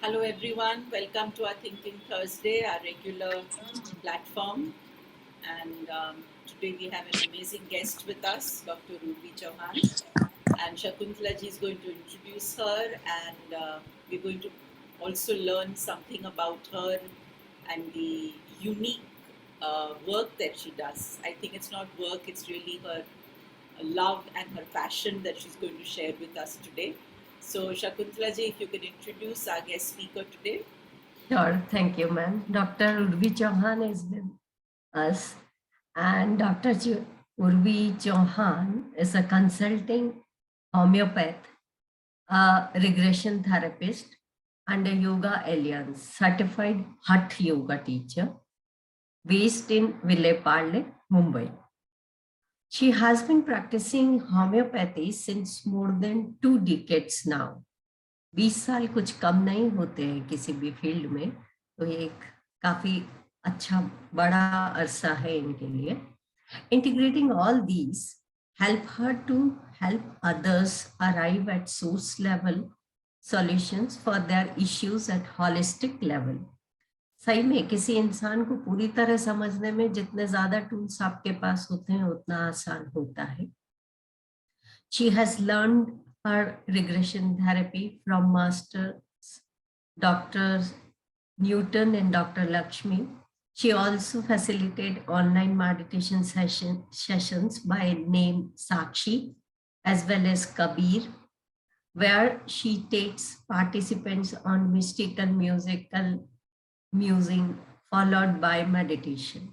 Hello everyone, welcome to our Thinking Thursday, our regular platform. And today we have an amazing guest with us, Dr. Ruby Chauhan. And Shakuntala ji is going to introduce her, and we're going to also learn something about her and the unique work that she does. I think it's not work, it's really her love and her passion that she's going to share with us today. So, Shakuntala ji, if you can introduce our guest speaker today. Sure, thank you, ma'am. Dr. Urvi Chauhan is with us, and Dr. Urvi Chauhan is a consulting homeopath, a regression therapist, and a Yoga Alliance certified Hatha Yoga teacher based in Ville Parle, Mumbai. She has been practicing homeopathy since more than 2 decades now. 20 साल कुछ कम नहीं होते हैं किसी भी field में, तो ये एक काफी अच्छा बड़ा अरसा है इनके लिए. Integrating all these help her to help others arrive at source level solutions for their issues at holistic level. सही में किसी इंसान को पूरी तरह समझने में जितने ज्यादा टूल्स आपके पास होते हैं उतना आसान होता है. She has learned her regression therapy from masters Dr. Newton and Dr. Lakshmi. She also facilitated online meditation sessions by name Sakshi as well as Kabir, where she takes participants on mystical musical musing followed by meditation.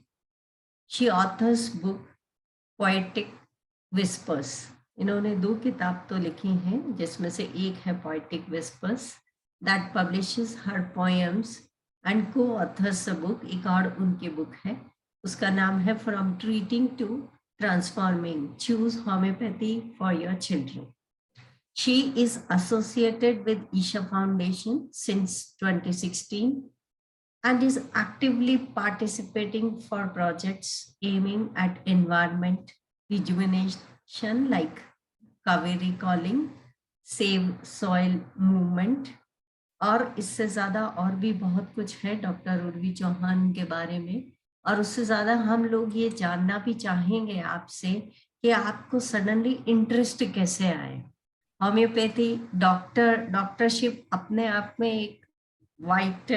She authors book Poetic Whispers. इन्होंने 2 किताब तो लिखी हैं, जिसमें से एक है Poetic Whispers that publishes her poems and co-authors a book. एक और उनकी बुक है, उसका नाम है From Treating to Transforming, Choose Homeopathy for Your Children. She is associated with Isha Foundation since 2016 and is actively participating for projects aiming at environment rejuvenation like Kaveri Calling, Save Soil Movement, और इससे ज्यादा और भी बहुत कुछ है doctor Urvi Chauhan के बारे में. और उससे ज्यादा हम लोग ये जानना भी चाहेंगे आपसे कि आपको सडनली इंटरेस्ट कैसे आए. होम्योपैथी डॉक्टरशिप अपने आप में एक वाइट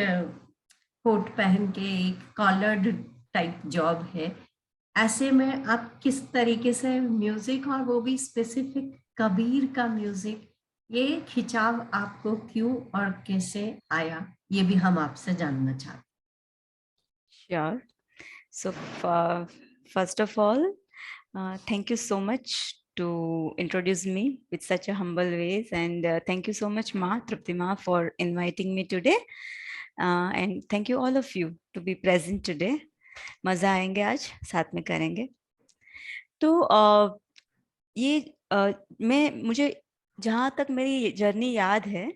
कोट पहन के एक कॉलर्ड टाइप जॉब है. ऐसे में आप किस तरीके से म्यूजिक, और वो भी स्पेसिफिक कबीर का म्यूजिक, ये खिंचाव आपको क्यों और कैसे आया, ये भी हम आपसे जानना चाहते. Sure. So first of all, thank you so much to introduce me with such a humble ways, and thank you so much Ma Trupti Ma for inviting me today, and thank you all of you to be present today. मजा आएंगे आज साथ में करेंगे. तो ये मुझे जहाँ तक मेरी जर्नी याद है,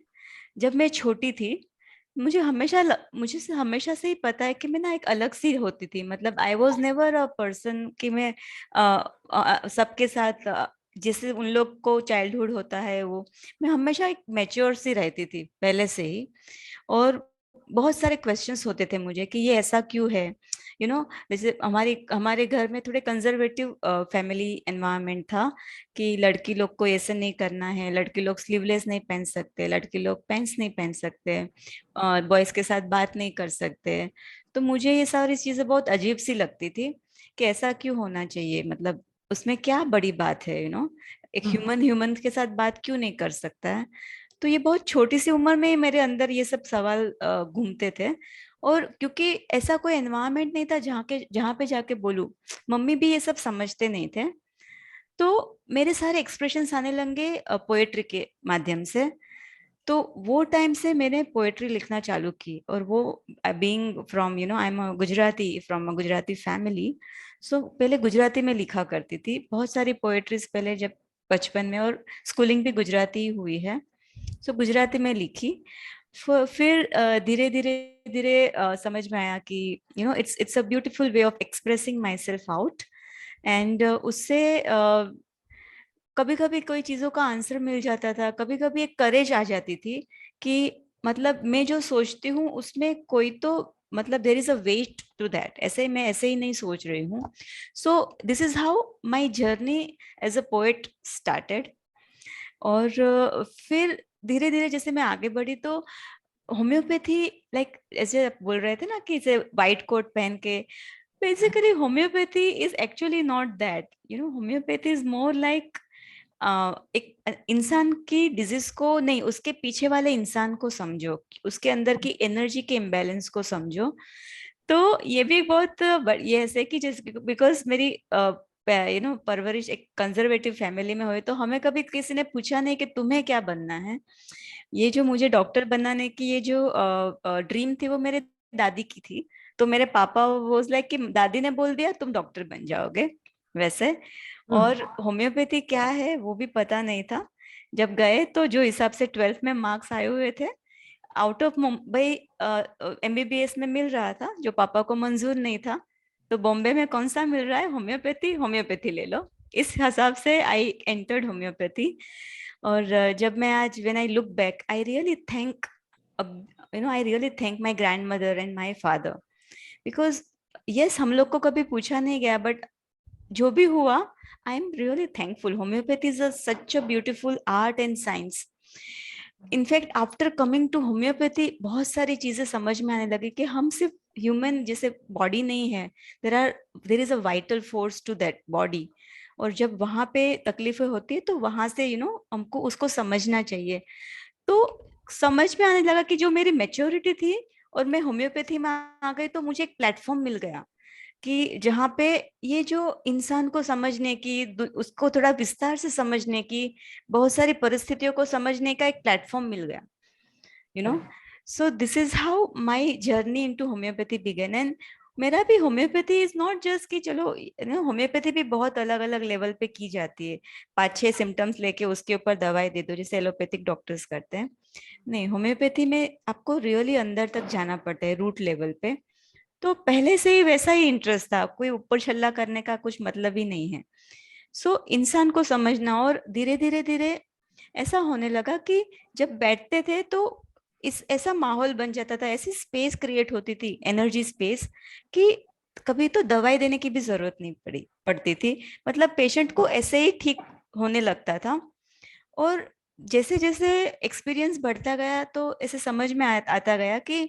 जब मैं छोटी थी मुझे हमेशा से ही पता है कि मैं ना एक अलग सी होती थी. मतलब I was never a person कि मैं सबके साथ जैसे उन लोग को चाइल्डहुड होता है वो, मैं हमेशा एक मैच्योर सी रहती थी पहले से ही. और बहुत सारे क्वेश्चंस होते थे मुझे कि ये ऐसा क्यों है, जैसे हमारे घर में थोड़े कंजर्वेटिव फैमिली एनवायरनमेंट था कि लड़की लोग को ऐसे नहीं करना है, लड़की लोग स्लीवलेस नहीं पहन सकते, लड़की लोग पैंट्स नहीं पहन सकते, बॉयज के साथ बात नहीं कर सकते. तो मुझे ये सारी चीजें बहुत अजीब सी लगती थी कि ऐसा क्यों होना चाहिए, मतलब उसमें क्या बड़ी बात है, एक ह्यूमन ह्यूमन के साथ बात क्यों नहीं कर सकता है. तो ये बहुत छोटी सी उम्र में ही मेरे अंदर ये सब सवाल घूमते थे. और क्योंकि ऐसा कोई एनवायरनमेंट नहीं था जहाँ पे जाके बोलूं, मम्मी भी ये सब समझते नहीं थे, तो मेरे सारे एक्सप्रेशंस आने लगे पोएट्री के माध्यम से. तो वो टाइम से मैंने पोएट्री लिखना चालू की. और वो being from I am Gujarati, from a Gujarati family, so पहले गुजराती में लिखा करती थी बहुत सारी पोएट्रीज पहले जब बचपन में, और स्कूलिंग भी गुजराती हुई है, सो गुजराती में लिखी. फिर धीरे धीरे धीरे समझ में आया कि it's a beautiful way of expressing my self out. And उससे कभी कभी कोई चीजों का आंसर मिल जाता था, कभी कभी एक करेज आ जाती थी कि मतलब मैं जो सोचती हूँ उसमें कोई तो मतलब there is a weight to that, ऐसे मैं ऐसे ही नहीं सोच रही हूँ. So this is how my journey as a poet started. और फिर धीरे धीरे जैसे मैं आगे बढ़ी तो होम्योपैथी लाइक ऐसे आप बोल रहे थे ना कि इसे व्हाइट कोट पहन के, basically homeopathy is actually not that. Homeopathy is more like एक इंसान की डिजीज को नहीं, उसके पीछे वाले इंसान को समझो, उसके अंदर की एनर्जी के इम्बैलेंस को समझो. तो ये भी बहुत ये ऐसे कि जैसे बिकॉज मेरी परवरिश एक कंजर्वेटिव फैमिली में हुई, तो हमें कभी किसी ने पूछा नहीं कि तुम्हें क्या बनना है. ये जो मुझे डॉक्टर बनाने की ये जो ड्रीम थी वो मेरे दादी की थी. तो मेरे पापा वॉज लाइक कि दादी ने बोल दिया तुम डॉक्टर बन जाओगे वैसे. और होम्योपैथी क्या है वो भी पता नहीं था. जब गए तो जो हिसाब से 12th में मार्क्स आए हुए थे, आउट ऑफ मुंबई एमबीबीएस में मिल रहा था जो पापा को मंजूर नहीं था. तो बॉम्बे में कौन सा मिल रहा है, होम्योपैथी, होम्योपैथी ले लो. इस हिसाब से आई एंटर्ड होम्योपैथी. और जब मैं आज when I look back I really thank I really thank my grandmother and my father, because yes हम लोग को कभी पूछा नहीं गया, बट जो भी हुआ I am really thankful. Homeopathy is such a beautiful art and science. In fact after coming to homeopathy बहुत सारी चीजें समझ में आने लगी कि हम सिर्फ ह्यूमन जैसे बॉडी नहीं है, there is a vital force to that body. और जब वहां पे तकलीफें होती है तो वहां से हमको उसको समझना चाहिए. तो समझ में आने लगा कि जो मेरी मेच्योरिटी थी और मैं होम्योपैथी में आ गई तो मुझे एक प्लेटफॉर्म मिल गया कि जहाँ पे ये जो इंसान को समझने की, उसको थोड़ा विस्तार से समझने की, बहुत सारी परिस्थितियों को समझने का एक प्लेटफॉर्म मिल गया. So this is how my journey into homeopathy began. And मेरा भी होम्योपैथी इज नॉट जस्ट कि चलो होम्योपैथी भी बहुत अलग अलग लेवल पे की जाती है. 5-6 सिम्टम्स लेके उसके ऊपर दवाई दे दो जैसे एलोपैथिक डॉक्टर्स करते हैं. नहीं, होम्योपैथी में आपको रियली अंदर तक जाना पड़ता है, रूट लेवल पे. तो पहले से ही वैसा ही इंटरेस्ट था, कोई ऊपर छल्ला करने का कुछ मतलब ही नहीं है. सो इंसान को समझना. और धीरे धीरे धीरे ऐसा होने लगा कि जब बैठते थे तो इस ऐसा माहौल बन जाता था, ऐसी स्पेस क्रिएट होती थी, एनर्जी स्पेस, कि कभी तो दवाई देने की भी जरूरत नहीं पड़ती थी. मतलब पेशेंट को ऐसे ही ठीक होने लगता था. और जैसे जैसे एक्सपीरियंस बढ़ता गया तो ऐसे समझ में आता गया कि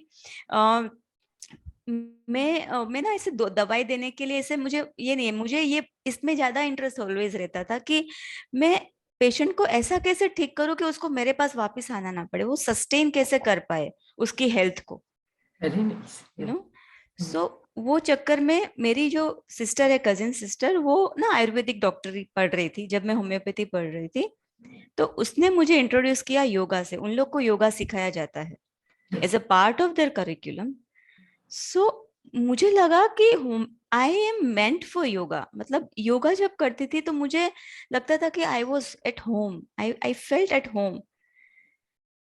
मैं ना ऐसे दवाई देने के लिए ऐसे मुझे ये नहीं है, मुझे ये इसमें ज्यादा इंटरेस्ट ऑलवेज रहता था कि मैं पेशेंट को ऐसा कैसे ठीक करूं कि उसको मेरे पास वापस आना ना पड़े, वो सस्टेन कैसे कर पाए उसकी हेल्थ को. Very nice. You Yeah. No so वो चक्कर में मेरी जो सिस्टर है, कजिन सिस्टर, वो ना आयुर्वेदिक डॉक्टरी पढ़ रही थी जब मैं होम्योपैथी पढ़ रही थी. तो उसने मुझे इंट्रोड्यूस किया योगा से. उन लोग को योगा सिखाया जाता है as a part of their curriculum. So मुझे लगा कि I am meant for yoga. मतलब योगा जब करती थी तो मुझे लगता था कि I was at home, I felt at home.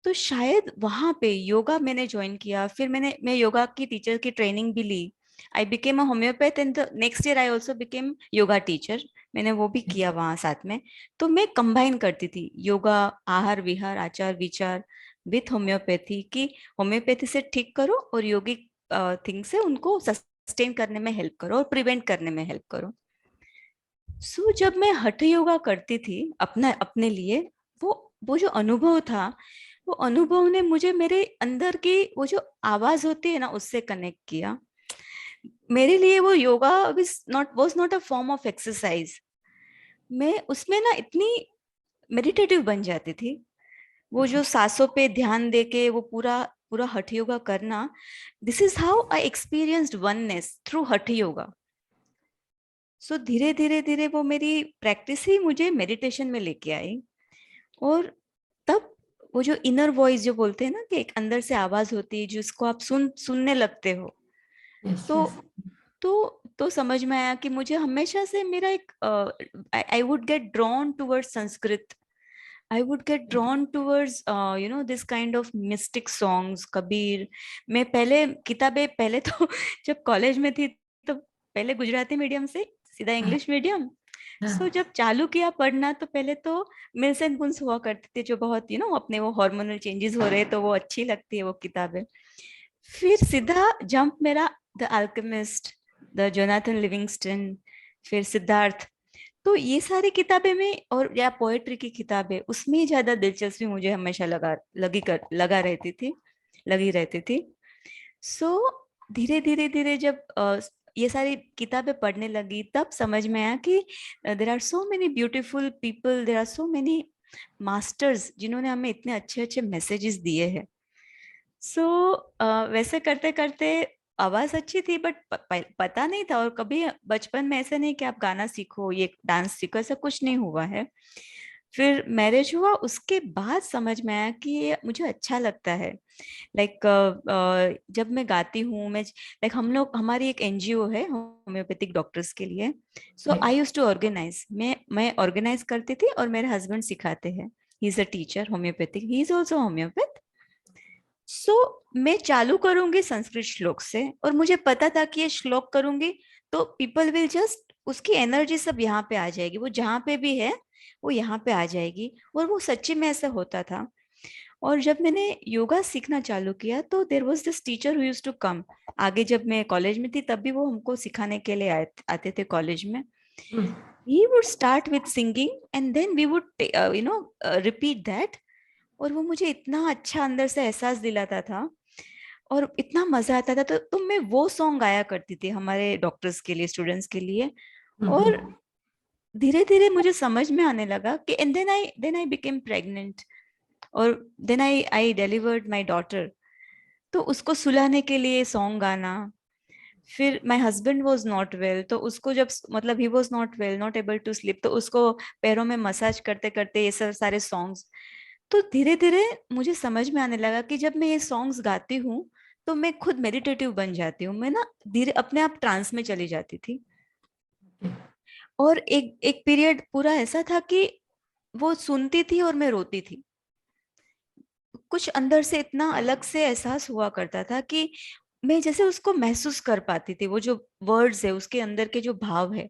तो शायद वहां पे योगा मैंने ज्वाइन किया. फिर मैं योगा की टीचर की ट्रेनिंग भी ली. I became a homeopath and the next year I also became yoga teacher. मैंने वो भी किया वहां साथ में. तो मैं कंबाइन करती थी योगा, आहार विहार, आचार विचार विथ होम्योपैथी, की होम्योपैथी से ठीक करो और योगिक थिंग से उनको सस्टेन करने में हेल्प करो और प्रिवेंट करने में हेल्प करो. सो जब मैं हठ योगा करती थी अपना अपने लिए, वो जो अनुभव था, वो अनुभव ने मुझे मेरे अंदर की वो जो आवाज होती है ना उससे कनेक्ट किया. मेरे लिए वो yoga was not a form of exercise. मैं उसमें ना इतनी मेडिटेटिव बन जाती थी. वो जो सांसों पे ध्यान देके वो पूरा पूरा हठ योगा करना, this is how I experienced oneness through हठ योगा. सो धीरे धीरे धीरे वो मेरी प्रैक्टिस ही मुझे मेडिटेशन में लेके आई. और तब वो जो इनर वॉइस जो बोलते हैं ना कि एक अंदर से आवाज होती है जिसको आप सुनने लगते हो, Yes, तो yes. तो समझ में आया कि मुझे हमेशा से मेरा एक I would get drawn towards Sanskrit. I would get drawn towards this kind of mistake songs, Kabir. मैं पहले किताबें जब कॉलेज में थी तो पहले गुजराती मीडियम से सीधा इंग्लिश मीडियम, सो जब चालू किया पढ़ना तो पहले तो मिल्स एंड बुन्स हुआ करते थे, जो बहुत अपने वो हार्मोनल चेंजेस हो रहे हैं तो वो अच्छी लगती है वो किताबें। फिर सीधा जंप मेरा the alchemist, the Jonathan Livingstone, फिर सिद्धार्थ। तो ये सारी किताबें में, और या पोएट्री की किताबें, उसमें ही ज्यादा दिलचस्पी मुझे हमेशा लगी रहती थी। सो धीरे धीरे धीरे जब ये सारी किताबें पढ़ने लगी तब समझ में आया कि there are so many beautiful people, there are so many masters जिन्होंने हमें इतने अच्छे अच्छे मैसेजेस दिए हैं। सो वैसे करते करते आवाज अच्छी थी बट पता नहीं था, और कभी बचपन में ऐसे नहीं कि आप गाना सीखो, ये डांस सीखो, ऐसा कुछ नहीं हुआ है। फिर मैरिज हुआ, उसके बाद समझ में आया कि ये मुझे अच्छा लगता है। जब मैं गाती हूँ, मैं हमारी एक एनजीओ है होम्योपैथिक डॉक्टर्स के लिए। So I use to organise, मैं ऑर्गेनाइज करती थी और मेरे हस्बैंड सिखाते हैं। He is a teacher homeopathic, he is also homeopath. So मैं चालू करूंगी संस्कृत श्लोक से, और मुझे पता था कि ये श्लोक करूंगी तो पीपल विल जस्ट, उसकी एनर्जी सब यहाँ पे आ जाएगी, वो जहाँ पे भी है वो यहाँ पे आ जाएगी। और वो सच्ची में ऐसा होता था। और जब मैंने योगा सीखना चालू किया तो there was this teacher who used to come. आगे जब मैं कॉलेज में थी तब भी वो हमको सिखाने के लिए आते थे कॉलेज में। He would start with singing and then we would repeat that. और वो मुझे इतना अच्छा अंदर से एहसास दिलाता था और इतना मजा आता था। तो मैं वो सॉन्ग गाया करती थी हमारे डॉक्टर्स के लिए, स्टूडेंट्स के लिए। और धीरे धीरे मुझे समझ में आने लगा कि and then I became pregnant, और then I delivered my daughter. तो उसको सुलाने के लिए सॉन्ग गाना। फिर my husband was not well, तो उसको जब मतलब he was not well, not able to sleep, तो उसको पैरों में मसाज करते करते ये सब सारे सॉन्ग्स। तो धीरे धीरे मुझे समझ में आने लगा कि जब मैं ये सॉन्ग्स गाती हूँ तो मैं खुद मेडिटेटिव बन जाती हूँ। मैं ना धीरे अपने आप ट्रांस में चली जाती थी। और एक एक पीरियड पूरा ऐसा था कि वो सुनती थी और मैं रोती थी। कुछ अंदर से इतना अलग से एहसास हुआ करता था कि मैं जैसे उसको महसूस कर पाती थी, वो जो वर्ड्स है उसके अंदर के जो भाव है।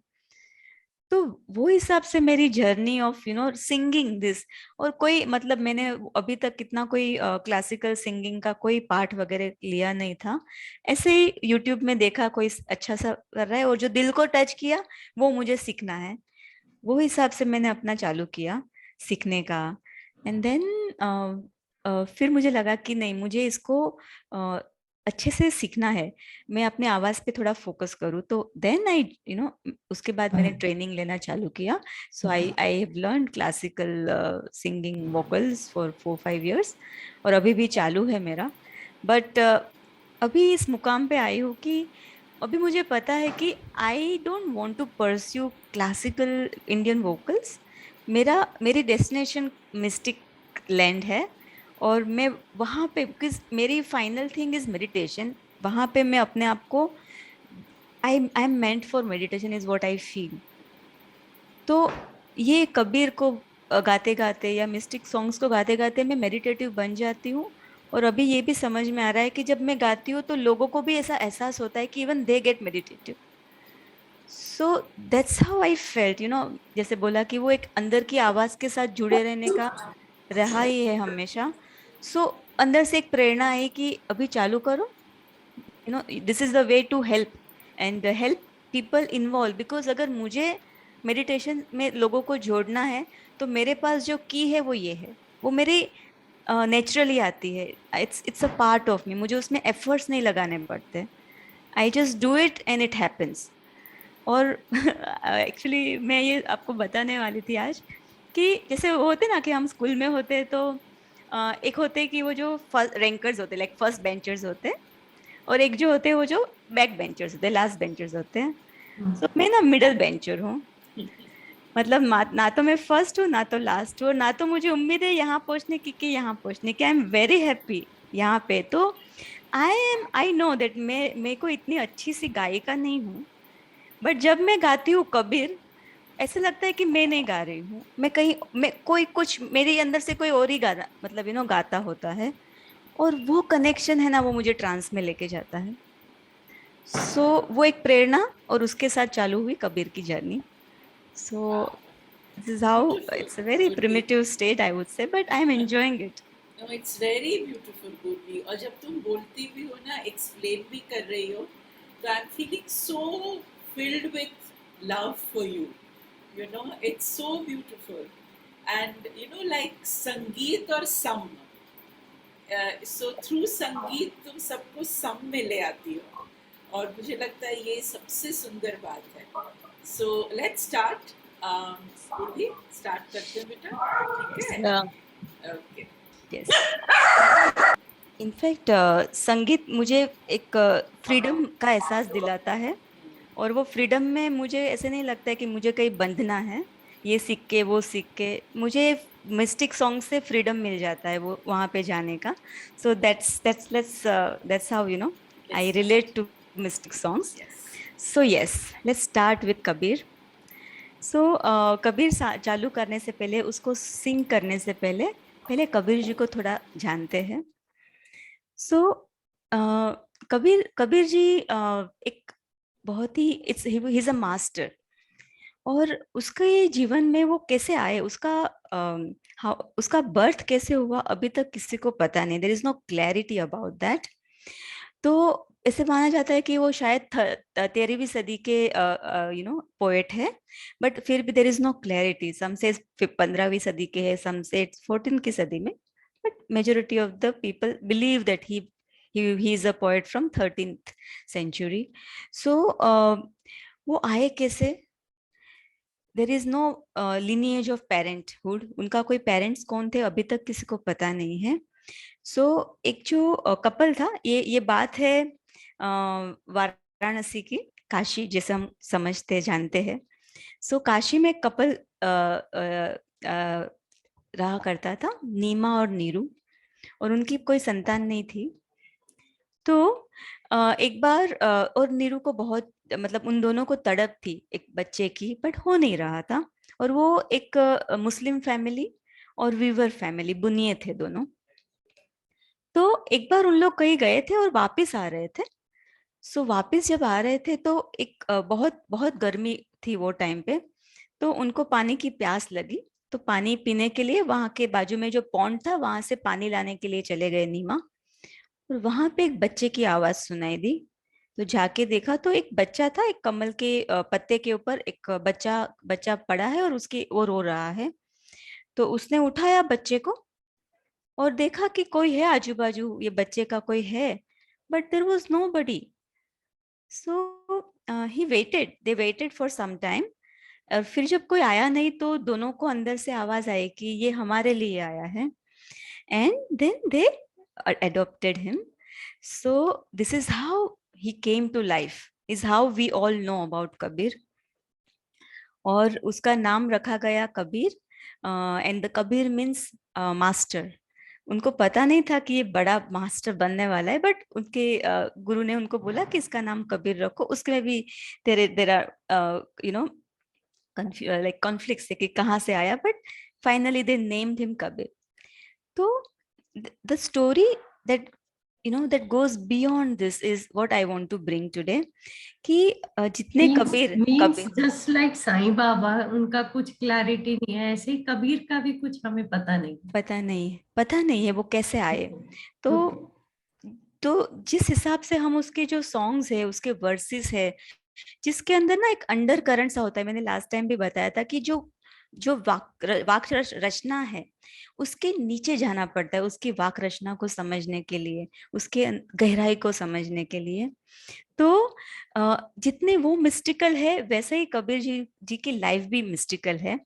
तो वो हिसाब से मेरी जर्नी ऑफ सिंगिंग दिस। और कोई मतलब मैंने अभी तक कितना कोई क्लासिकल सिंगिंग का कोई पाठ वगैरह लिया नहीं था। ऐसे ही यूट्यूब में देखा कोई अच्छा सा कर रहा है और जो दिल को टच किया वो मुझे सीखना है, वो हिसाब से मैंने अपना चालू किया सीखने का। एंड देन फिर मुझे लगा कि नहीं, मुझे इसको अच्छे से सीखना है, मैं अपने आवाज पे थोड़ा फोकस करूँ। तो देन आई उसके बाद मैंने ट्रेनिंग लेना चालू किया। So I have learn classical singing vocals for 4-5 years, और अभी भी चालू है मेरा। बट अभी इस मुकाम पे आई हूँ कि अभी मुझे पता है कि I don't want to pursue classical Indian vocals. मेरी डेस्टिनेशन मिस्टिक लैंड है, और मैं वहाँ पे, बिकॉज मेरी फाइनल थिंग इज मेडिटेशन, वहाँ पे मैं अपने आप को, आई am meant for meditation is what I feel. तो ये कबीर को गाते गाते या मिस्टिक सॉन्ग्स को गाते गाते मैं मेडिटेटिव बन जाती हूँ। और अभी ये भी समझ में आ रहा है कि जब मैं गाती हूँ तो लोगों को भी ऐसा एहसास होता है कि even they get meditative. So that's how I felt, जैसे बोला कि वो एक अंदर की आवाज के साथ जुड़े रहने का रहा ही है हमेशा। सो अंदर से एक प्रेरणा है कि अभी चालू करो, this is the way to help and help people involve. Because अगर मुझे मेडिटेशन में लोगों को जोड़ना है तो मेरे पास जो की है वो ये है, वो मेरी नेचुरली आती है। It's a part of me, मुझे उसमें एफर्ट्स नहीं लगाने पड़ते। I just do it and it happens. और एक्चुअली मैं ये आपको बताने वाली थी आज कि जैसे वो होते ना कि हम स्कूल में होते हैं तो एक होते कि वो जो फर्स्ट रैंकर्स होते, लाइक फर्स्ट बेंचर्स होते हैं, और एक जो होते हैं वो जो बैक बेंचर्स होते हैं, लास्ट बेंचर्स होते हैं। तो मैं ना मिडल बेंचर हूँ। मतलब ना तो मैं फर्स्ट हूँ ना तो लास्ट हूँ, ना तो मुझे उम्मीद है यहाँ पहुँचने की कि यहाँ पहुँचने की। आई एम वेरी हैप्पी यहाँ पे। तो आई नो दैट मैं को इतनी अच्छी सी गायिका नहीं हूँ, बट जब मैं गाती हूँ कबीर, ऐसा लगता है कि मैं नहीं गा रही हूँ, मैं कहीं, मैं कोई कुछ मेरे अंदर से कोई और ही गाना, मतलब गाता होता है। और वो कनेक्शन है ना, वो मुझे ट्रांस में लेके जाता है। सो वो एक प्रेरणा, और उसके साथ चालू हुई कबीर की journey. So this is how Beautiful, it's a very Gurvi. primitive state, I would say, but I'm enjoying it. No, it's very beautiful, Gurvi. और जब तुम बोलती भी हो ना, explain भी कर रही हो, तो I'm feeling so filled with love for you. You know, it's so beautiful. And you know, like संगीत और सम. So through संगीत तुम सबको सम में ले आती हो. और मुझे लगता है ये सबसे सुंदर बात है. So let's start. Gurvi, start करते हैं बेटा. ठीक है? Yeah. Okay. Yes. इनफैक्ट संगीत मुझे एक फ्रीडम का एहसास दिलाता है, और वो फ्रीडम में मुझे ऐसे नहीं लगता है कि मुझे कहीं बंधना है, ये सीख के वो सीख के. मुझे मिस्टिक सॉन्ग से फ्रीडम मिल जाता है वो वहाँ पे जाने का. So that's how you know I relate to mystic songs. Yes. So yes, let's start with Kabir. So Kabir चालू करने से पहले, उसको सिंग करने से पहले पहले कबीर जी को थोड़ा जानते हैं. सो कबीर कबीर जी एक बहुत ही ही इज अ मास्टर. और उसके जीवन में वो कैसे आए, उसका बर्थ कैसे हुआ, अभी तक किसी को पता नहीं. There is no clarity about that. तो ऐसे माना जाता है कि वो शायद 13वीं सदी के पोएट है, बट फिर भी देयर इज नो क्लैरिटी. सम से 15वीं सदी के है, सम से 14 की सदी में, but majority of the people believe that he is a poet from 13th century. So वो आए कैसे? There is no lineage of parenthood. उनका कोई पेरेंट्स कौन थे अभी तक किसी को पता नहीं है. सो एक जो कपल था, ये बात है वाराणसी की, काशी जैसे हम समझते जानते हैं. सो काशी में कपल रहा करता था, नीमा और नीरू, और उनकी कोई संतान नहीं थी. तो एक बार और नीरू को बहुत, मतलब उन दोनों को तड़प थी एक बच्चे की, बट हो नहीं रहा था. और वो एक मुस्लिम फैमिली और वीवर फैमिली, बुनिये थे दोनों. तो एक बार उन लोग कहीं गए थे और वापस आ रहे थे. सो वापस जब आ रहे थे तो एक बहुत बहुत गर्मी थी वो टाइम पे. तो उनको पानी की प्यास लगी, तो पानी पीने के लिए वहां के बाजू में जो पॉन्ड था वहां से पानी लाने के लिए चले गए नीमा. और वहां पे एक बच्चे की आवाज सुनाई दी. तो जाके देखा तो एक बच्चा था, एक कमल के पत्ते के ऊपर एक बच्चा बच्चा पड़ा है और उसके वो रो रहा है. तो उसने उठाया बच्चे को और देखा कि कोई है आजू बाजू, ये बच्चे का कोई है, but there was nobody. So he waited, they waited for some time. और फिर जब कोई आया नहीं तो दोनों को अंदर से आवाज आई कि ये हमारे लिए आया है. And then they adopted him. So this is how he came to life, is how we all know about Kabir. और उसका नाम रखा गया Kabir. And the Kabir means master. उनको पता नहीं था कि ये बड़ा मास्टर बनने वाला है, बट उनके गुरु ने उनको बोला कि इसका नाम कबीर रखो. उसमें भी there are you know like conflicts है कि कहाँ से आया, but finally they named him Kabir. तो the story that that goes beyond this is what I want to bring today. कि जितने कबीर जस्ट लाइक साईं बाबा, उनका कुछ क्लैरिटी नहीं है, ऐसे ही कबीर का भी कुछ हमें पता नहीं है वो कैसे आए. तो जिस हिसाब से हम उसके जो सॉन्ग्स है, उसके वर्सेस है, जिसके अंदर ना एक अंडर करंट सा होता है. मैंने लास्ट टाइम भी बताया था कि जो जो वाक रचना है, उसके नीचे जाना पड़ता है उसकी वाक रचना को समझने के लिए, उसके गहराई को समझने के लिए. तो जितने वो मिस्टिकल है, वैसे ही कबीर जी की लाइफ भी मिस्टिकल है.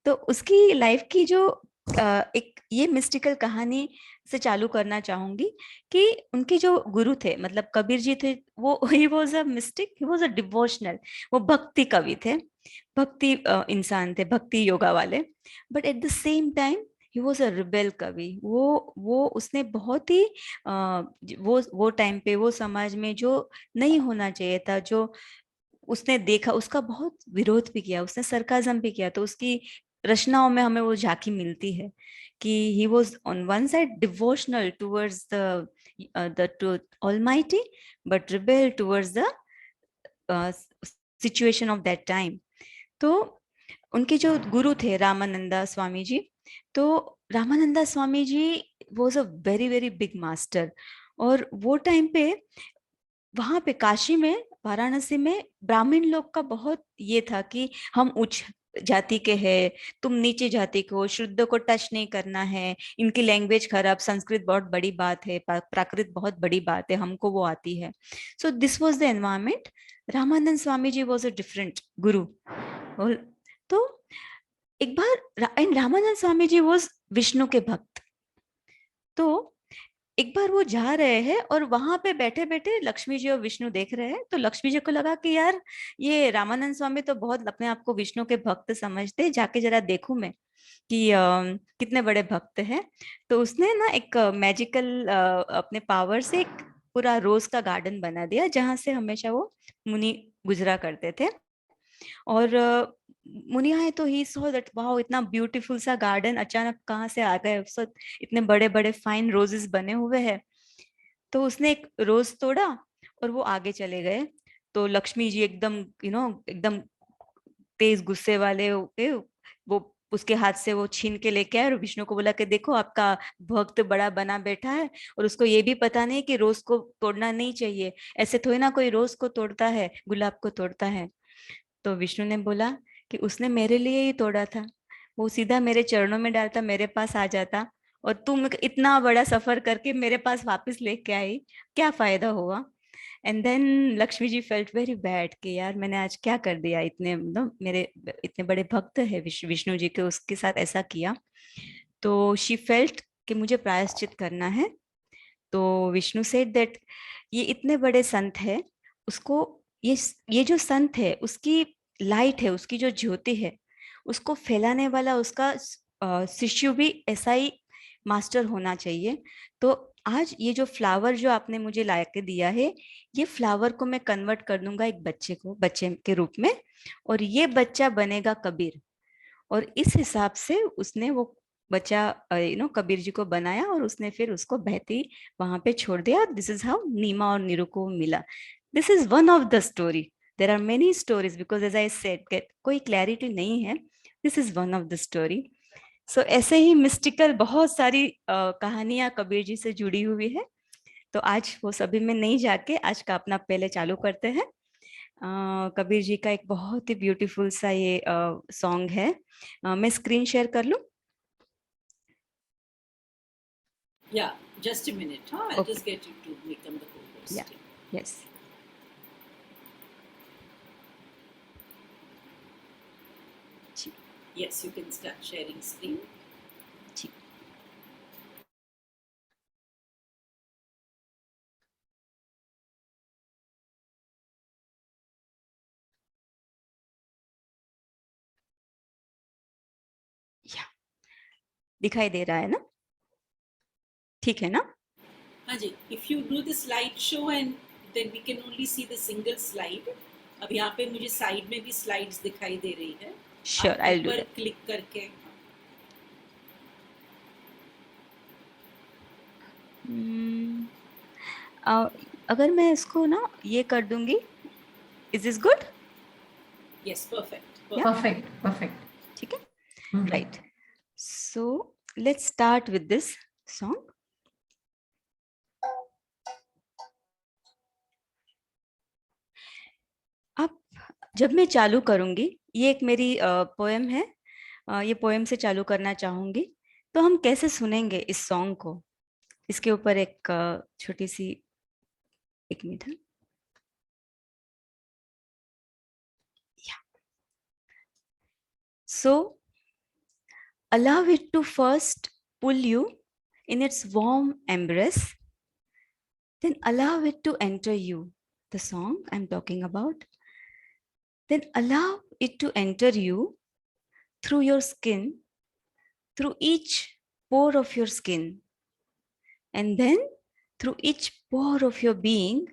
तो उसकी लाइफ की जो एक ये मिस्टिकल कहानी से चालू करना चाहूंगी कि उनके जो गुरु थे, मतलब कबीर जी थे, वो he was a mistake, he was a devotional. वो भक्ति कवि थे, भक्ति इंसान थे, भक्ति योगा वाले. But at the same time he was a rebel कवि. वो उसने बहुत ही वो टाइम पे वो समाज में जो नहीं होना चाहिए था, जो उसने देखा, उसका बहुत विरोध भी किया, उसने सरकाजम भी किया. तो उसकी रचनाओं में हमें वो झांकी मिलती है कि he was on one side devotional towards the almighty, but rebel towards the situation of that time. तो उनके जो गुरु थे रामानंदा स्वामी जी, तो Ramananda Swami ji was a very very big master. और वो टाइम पे वहां पे काशी में, वाराणसी में ब्राह्मण लोग का बहुत ये था कि हम उच्च जाति के हैं, तुम नीचे जाति को, शुद्ध को टच नहीं करना है, इनकी लैंग्वेज खराब, संस्कृत बहुत बड़ी बात है, प्राकृत बहुत बड़ी बात है, हमको वो आती है। So this was the environment. Ramanand Swami ji was a different guru. और तो एक बार एंड रामानंद स्वामी जी वाज विष्णु के भक्त। तो एक बार वो जा रहे हैं और वहां पे बैठे बैठे लक्ष्मी जी और विष्णु देख रहे हैं, तो लक्ष्मी जी को लगा कि यार ये रामानंद स्वामी तो बहुत अपने आप को विष्णु के भक्त समझते, जाके जरा देखूं मैं कि कितने बड़े भक्त हैं। तो उसने ना एक मैजिकल अपने पावर से एक पूरा रोज का गार्डन बना दिया, जहां से हमेशा वो मुनि गुजरा करते थे। और मुनि आए तो ही सॉ दैट वाओ, इतना ब्यूटीफुल सा गार्डन अचानक कहाँ से आ गए, सब इतने बड़े बड़े फाइन रोजेस बने हुए हैं। तो उसने एक रोज तोड़ा और वो आगे चले गए। तो लक्ष्मी जी एकदम एकदम तेज गुस्से वाले होके वो उसके हाथ से वो छीन के लेके आए और विष्णु को बोला कि देखो आपका भक्त बड़ा बना बैठा है और उसको ये भी पता नहीं कि रोज को तोड़ना नहीं चाहिए, ऐसे थोड़ी ना कोई रोज को तोड़ता है, गुलाब को तोड़ता है। तो विष्णु ने बोला कि उसने मेरे लिए ही तोड़ा था, वो सीधा मेरे चरणों में डालता, मेरे पास आ जाता, और तुम इतना बड़ा सफर करके मेरे पास वापस लेके आई, क्या फायदा हुआ। And then Lakshmi ji felt very bad कि यार मैंने आज क्या कर दिया, इतने मेरे इतने बड़े भक्त है विष्णु जी के, उसके साथ ऐसा किया। तो शी फेल्ट कि मुझे प्रायश्चित करना है। तो विष्णु सेड दैट ये इतने बड़े संत है, उसको ये जो संत है उसकी लाइट है, उसकी जो ज्योति है, उसको फैलाने वाला उसका शिष्य भी ऐसा ही मास्टर होना चाहिए। तो आज ये जो फ्लावर जो आपने मुझे ला के दिया है, ये फ्लावर को मैं कन्वर्ट कर दूंगा एक बच्चे के रूप में, और ये बच्चा बनेगा कबीर। और इस हिसाब से उसने वो बच्चा कबीर जी को बनाया और उसने फिर उसको बहती वहां पे छोड़ दिया। दिस इज हाउ नीमा और नीरू को मिला। This is one of the story, there are many stories, because as I said कोई क्लैरिटी नहीं है, this is one of the story. So ऐसे ही मिस्टिकल बहुत सारी कहानियां कबीर जी से जुड़ी हुई है। तो आज वो सभी में नहीं जाके आज का अपना पहले चालू करते हैं। कबीर जी का एक बहुत ही ब्यूटीफुल सा ये सॉन्ग है। मैं स्क्रीन शेयर कर लूं? Yeah, just a minute. Huh? I'll Okay. just get you to become the co-host. Yeah. Yes. Yes, you can start sharing screen. दिखाई दे रहा है ना? ठीक है ना? हाँ जी, if you do the slideshow and then we can only see the single slide. अब यहाँ पे मुझे साइड में भी स्लाइड्स दिखाई दे रही है। Sure, I'll do ऊपर that. क्लिक करके अगर मैं इसको ना ये कर दूंगी, is this good? yes, perfect. Perfect, perfect. ठीक है, Mhm. Right. So let's start with this song. अब जब मैं चालू करूंगी, ये एक मेरी पोएम है, ये पोएम से चालू करना चाहूंगी। तो हम कैसे सुनेंगे इस सॉन्ग को, इसके ऊपर एक छोटी सी, एक मिनट है। So allow it to first pull you in its warm embrace, then allow it to enter you, the song I'm talking about. Then allow it to enter you through your skin, through each pore of your skin, and then through each pore of your being,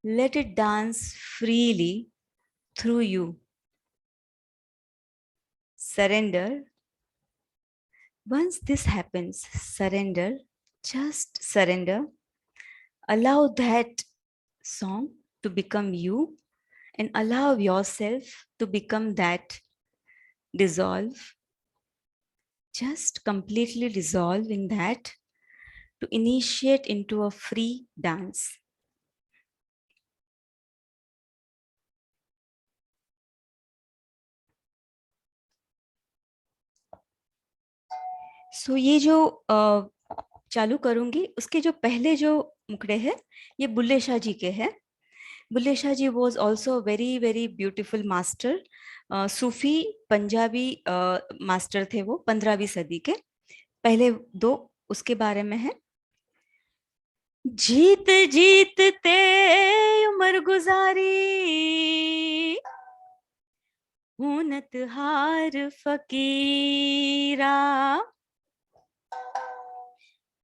let it dance freely through you. Surrender. Once this happens, surrender, just surrender. Allow that song to become you and allow yourself to become that dissolve, just completely dissolving that to initiate into a free dance. सो ये जो चालू करूंगी, उसके जो पहले जो मुखड़े हैं ये बुल्ले शाह जी के हैं. Bulle Shah ji was also very very beautiful master, Sufi Punjabi master थे वो 15वीं सदी के. पहले दो उसके बारे में है. जीत जीत ते उम्र गुजारी, हुनत हार फकीरा,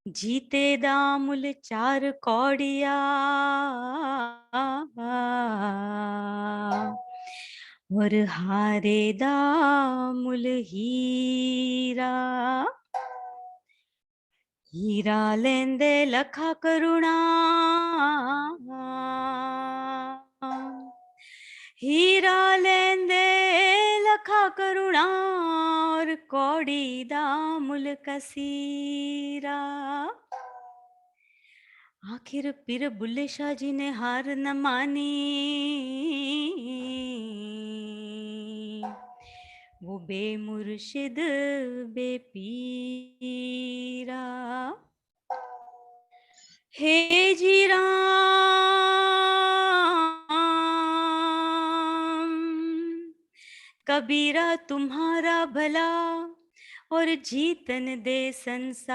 जीते दा मुल चार कौड़िया, और हारे दा मुल हीरा. हीरा लेंदे लखा करुणा, हीरा लेंदे लखा करुणा, और कौड़ी दा मुल कसीरा. आखिर पीर बुल्ले शाह जी ने हार न मानी, वो बेमुर्शिद बेपीरा. हे जी राम, कबीरा तुम्हारा भला और जीतन दे संसार.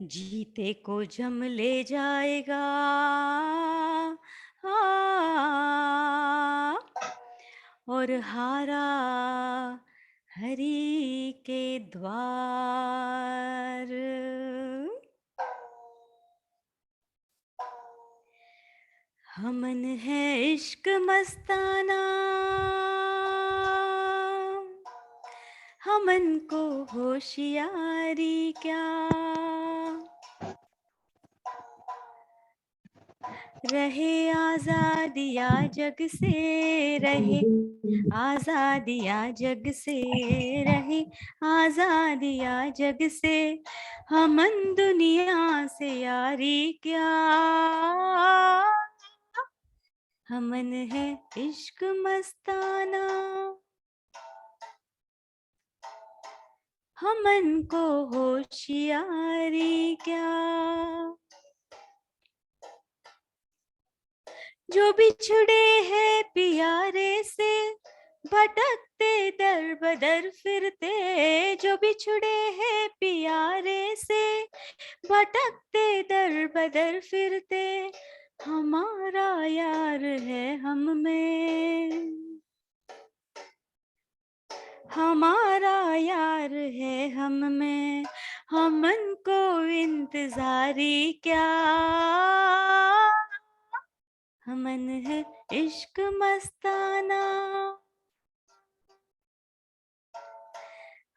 जीते को जम ले जाएगा, और हारा हरि के द्वार. हमन है इश्क मस्ताना, हमन को होशियारी क्या. रहे आजादिया जग से, रहे आजादिया जग से, रहे आजादिया जग से, हमन दुनिया से यारी क्या. हमन है इश्क मस्ताना, हमन को होशियारी क्या. जो बिछड़े हैं प्यारे से, भटकते दर बदर फिरते. जो बिछड़े हैं प्यारे से, भटकते दर बदर फिरते. हमारा यार है हम में, हमारा यार है हम में. हमन को इंतजारी क्या. हमन है इश्क मस्ताना,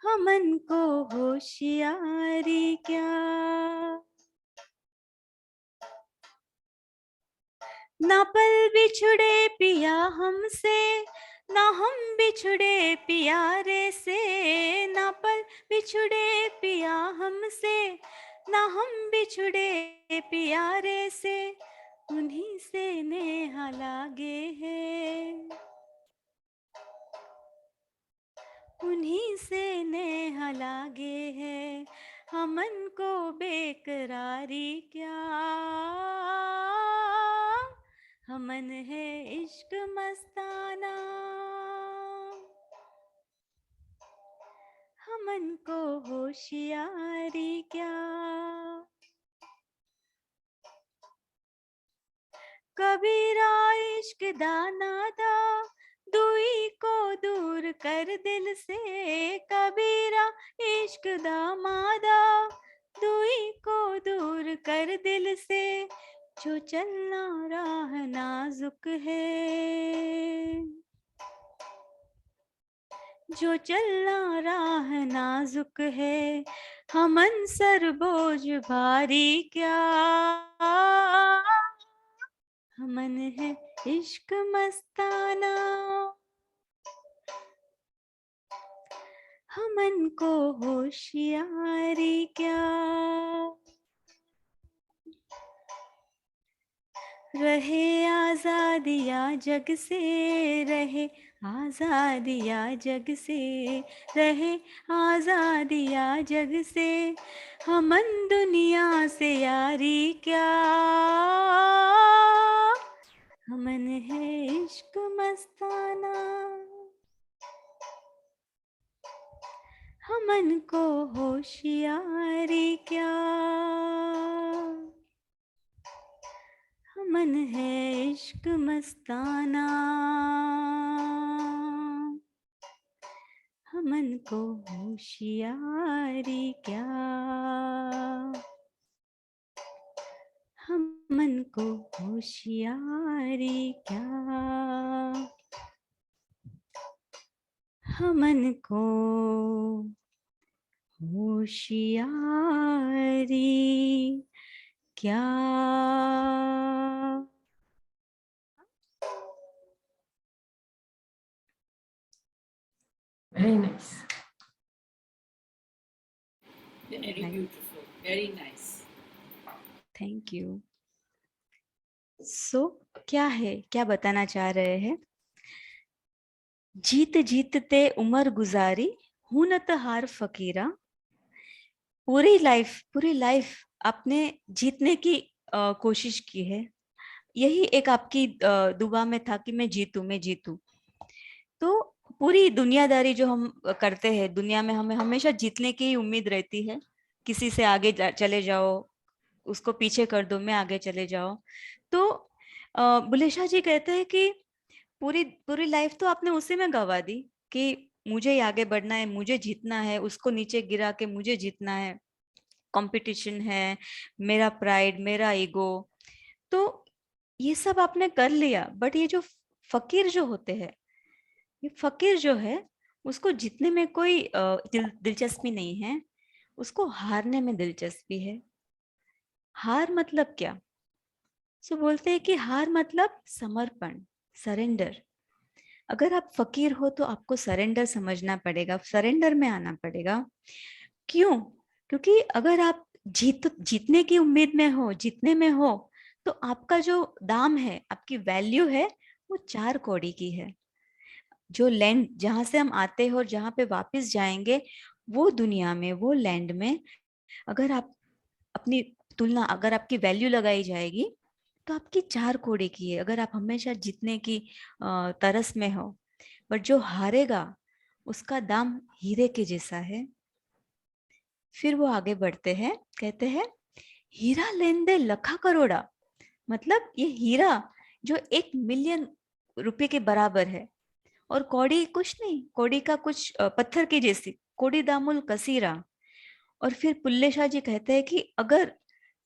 हमन को होशियारी क्या. ना पल बिछुड़े पिया हमसे, ना हम बिछुड़े प्यारे से. ना पल बिछुड़े पिया हमसे, ना हम बिछुड़े प्यारे से. उन्हीं से नेह लागे है, उन्हीं से नेह लागे है. हमन को बेकरारी क्या. हमन है इश्क मस्ताना, हमन को होशियारी क्या. कबीरा इश्क दाना दा, दुई को दूर कर दिल से. कबीरा इश्क दामादा, दुई को दूर कर दिल से. जो चलना राह नाजुक है, जो चलना राह नाजुक है. हमन सर बोझ भारी क्या. हमन है इश्क मस्ताना, हमन को होशियारी क्या, रहे आजादिया जग से, रहे आजादिया जग से, रहे आजादिया जग से, हमन दुनिया से यारी क्या, हमन है इश्क मस्ताना, हमन को होशियारी क्या, हमन है इश्क मस्ताना, हमन को होशियारी क्या, हमन को होशियारी क्या, हमन को होशियारी क्या। Very nice. Very beautiful. Very nice. Thank you. So क्या है, क्या बताना चाह रहे हैं? जीत जीतते उम्र गुजारी, हूं न त हार फकीरा। पूरी लाइफ आपने जीतने की कोशिश की है। यही एक आपकी दुआ में था कि मैं जीतूं। तो पूरी दुनियादारी जो हम करते हैं, दुनिया में हमें हमेशा जीतने की ही उम्मीद रहती है। किसी से आगे चले जाओ, उसको पीछे कर दो, मैं आगे चले जाओ। तो बुल्ले शाह जी कहते हैं कि पूरी पूरी लाइफ तो आपने उसी में गंवा दी कि मुझे ही आगे बढ़ना है, मुझे जीतना है, उसको नीचे गिरा के मुझे जीतना है, कंपटीशन है, मेरा प्राइड, मेरा ईगो। तो ये सब आपने कर लिया, बट ये जो फकीर जो होते हैं, ये फकीर जो है, उसको जीतने में कोई दिलचस्पी नहीं है, उसको हारने में दिलचस्पी है। हार मतलब क्या? सो बोलते हैं कि हार मतलब समर्पण, सरेंडर। अगर आप फकीर हो तो आपको सरेंडर समझना पड़ेगा, सरेंडर में आना पड़ेगा। क्यों? क्योंकि अगर आप जीतने की उम्मीद में हो, जीतने में हो, तो आपका जो दाम है, आपकी वैल्यू है, वो 4 कौड़ी की है। जो लैंड जहां से हम आते हैं और जहां पे वापस जाएंगे, वो दुनिया में, वो लैंड में, अगर आप अपनी तुलना, अगर आपकी वैल्यू लगाई जाएगी, तो आपकी 4 कौड़ी की है। अगर आप हमेशा जीतने की तरस में हो, बट जो हारेगा उसका दाम हीरे के जैसा है। फिर वो आगे बढ़ते हैं, कहते हैं हीरा लेन दे लखा करोड़ा। मतलब ये हीरा जो 1 मिलियन रुपए के बराबर है, और कौड़ी कुछ नहीं, कौड़ी का कुछ पत्थर की जैसी, कौड़ी दामुल कसीरा। और फिर पुल्ले शाह जी कहते हैं कि अगर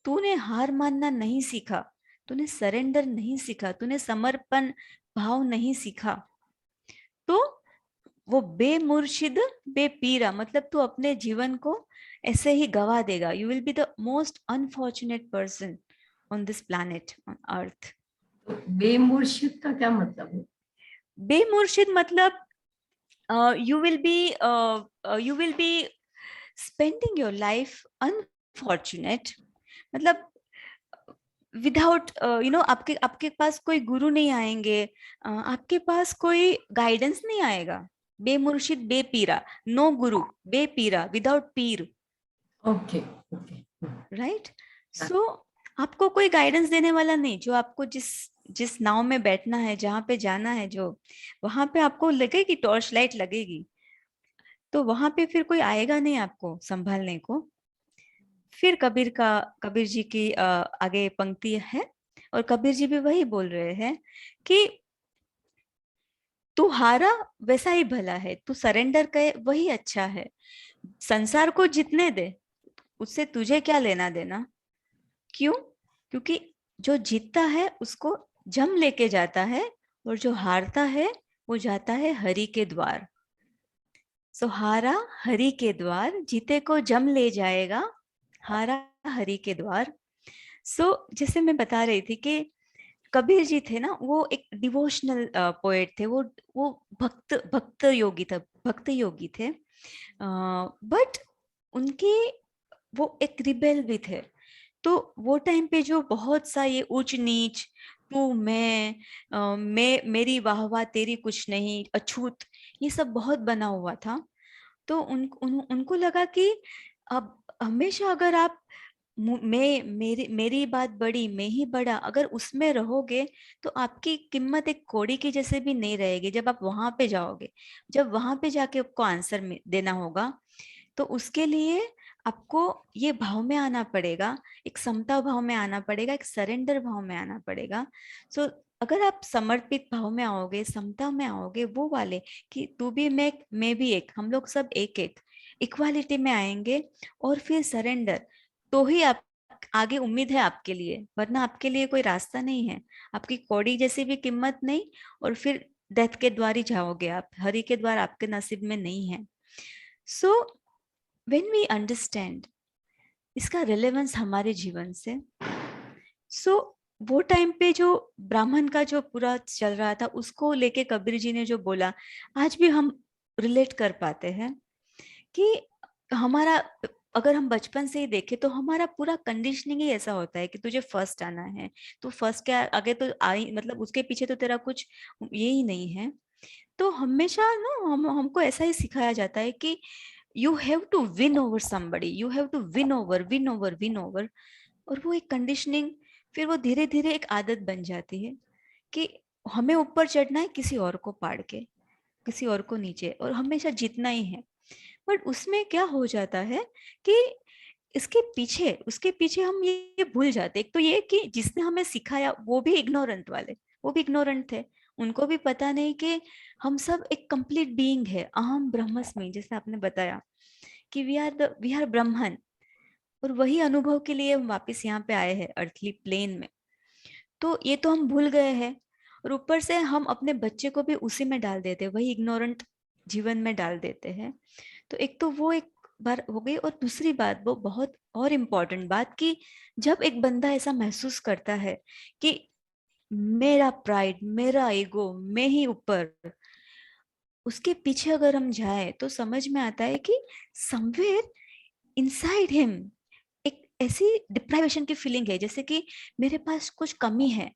तूने हार मानना नहीं सीखा, तूने सरेंडर नहीं सीखा, तूने समर्पण भाव नहीं सीखा, तो वो बेमुर्शिद बेपीरा, मतलब तू अपने जीवन को ऐसे ही गवा देगा। You will be the most unfortunate person on this planet, on earth. तो बेमुर्शिद का क्या मतलब है? बेमुर्शिद मतलब you will be spending your life unfortunate, मतलब विदाउट आपके आपके पास कोई गुरु नहीं आएंगे, आपके पास कोई गाइडेंस नहीं आएगा। बेमुर्शिद बेपीरा, नो गुरु, बेपीरा, विदाउट पीर, ओके ओके। राइट। सो आपको कोई गाइडेंस देने वाला नहीं, जो आपको जिस जिस नाव में बैठना है, जहाँ पे जाना है, जो वहां पे आपको लगेगी, टॉर्च लाइट लगेगी, तो वहां पे फिर कोई आएगा नहीं आपको संभालने को। फिर कबीर जी की आगे पंक्ति है, और कबीर जी भी वही बोल रहे हैं कि तू हारा वैसा ही भला है, तू सरेंडर करे वही अच्छा है। संसार को जीतने दे, उससे तुझे क्या लेना देना। क्यों? क्योंकि जो जीतता है उसको जम लेके जाता है, और जो हारता है वो जाता है हरि के द्वार। सो हारा हरि के द्वार, जीते को जम ले जाएगा, हारा हरि के द्वार। सो जैसे मैं बता रही थी कि कबीर जी थे ना, वो एक डिवोशनल पोएट थे, वो भक्त योगी था, भक्त योगी थे, बट उनके वो एक रिबेल भी थे। तो वो टाइम पे जो बहुत सा ये ऊंच नीच, तू मैं मेरी वाह वाह तेरी कुछ नहीं, अछूत, ये सब बहुत बना हुआ था। तो उनको लगा कि अब हमेशा अगर आप मेरी बात बड़ी, मैं ही बड़ा, अगर उसमें रहोगे तो आपकी कीमत एक कौड़ी की जैसे भी नहीं रहेगी। जब आप वहां पे जाओगे, जब वहां पे जाके आपको आंसर देना होगा, तो उसके लिए आपको ये भाव में आना पड़ेगा, एक समता भाव में आना पड़ेगा, एक सरेंडर भाव में आना पड़ेगा। सो अगर आप समर्पित भाव में आओगे, समता में आओगे, वो वाले कि तू भी मैं भी एक, हम लोग सब एक एक, इक्वालिटी में आएंगे, और फिर सरेंडर, तो ही आप आगे उम्मीद है आपके लिए, वरना आपके लिए कोई रास्ता नहीं है, आपकी कौड़ी जैसी भी कीमत नहीं, और फिर डेथ के द्वार ही जाओगे आप, हरि के द्वार आपके नसीब में नहीं है। सो व्हेन वी अंडरस्टैंड इसका रिलेवेंस हमारे जीवन से, सो वो टाइम पे जो ब्राह्मण का जो पूरा चल रहा था, उसको लेके कबीर जी ने जो बोला, आज भी हम रिलेट कर पाते हैं कि हमारा, अगर हम बचपन से ही देखें तो हमारा पूरा कंडीशनिंग ही ऐसा होता है कि तुझे फर्स्ट आना है, तो फर्स्ट क्या आगे तो आई, मतलब उसके पीछे तो तेरा कुछ ये ही नहीं है। तो हमेशा ना हमको ऐसा ही सिखाया जाता है कि you have to win over somebody, you have to win over, win over, win over. और वो एक कंडीशनिंग, फिर वो धीरे धीरे एक आदत बन जाती है कि हमें ऊपर चढ़ना है किसी और को पाड़ के, किसी और को नीचे, और हमेशा जीतना ही है। बट उसमें क्या हो जाता है कि इसके पीछे, उसके पीछे हम ये भूल जाते, एक तो ये कि जिसने हमें सिखाया वो भी इग्नोरेंट वाले, वो भी इग्नोरेंट थे, उनको भी पता नहीं कि हम सब एक कंप्लीट बीइंग है, अहम ब्रह्मस्मि, जैसे आपने बताया कि वी आर ब्रह्मन। और वही अनुभव के लिए हम वापस यहाँ पे आए हैं अर्थली प्लेन में। तो ये तो हम भूल गए हैं, और ऊपर से हम अपने बच्चे को भी उसी में डाल देते हैं, वही इग्नोरेंट जीवन में डाल देते हैं। तो एक तो वो एक बार हो गई, और दूसरी बात, वो बहुत और इम्पोर्टेंट बात, कि जब एक बंदा ऐसा महसूस करता है कि मेरा प्राइड, मेरा ईगो, मैं ही ऊपर, उसके पीछे अगर हम जाए तो समझ में आता है कि समवेयर इनसाइड हिम एक ऐसी डिप्राइवेशन की फीलिंग है, जैसे कि मेरे पास कुछ कमी है,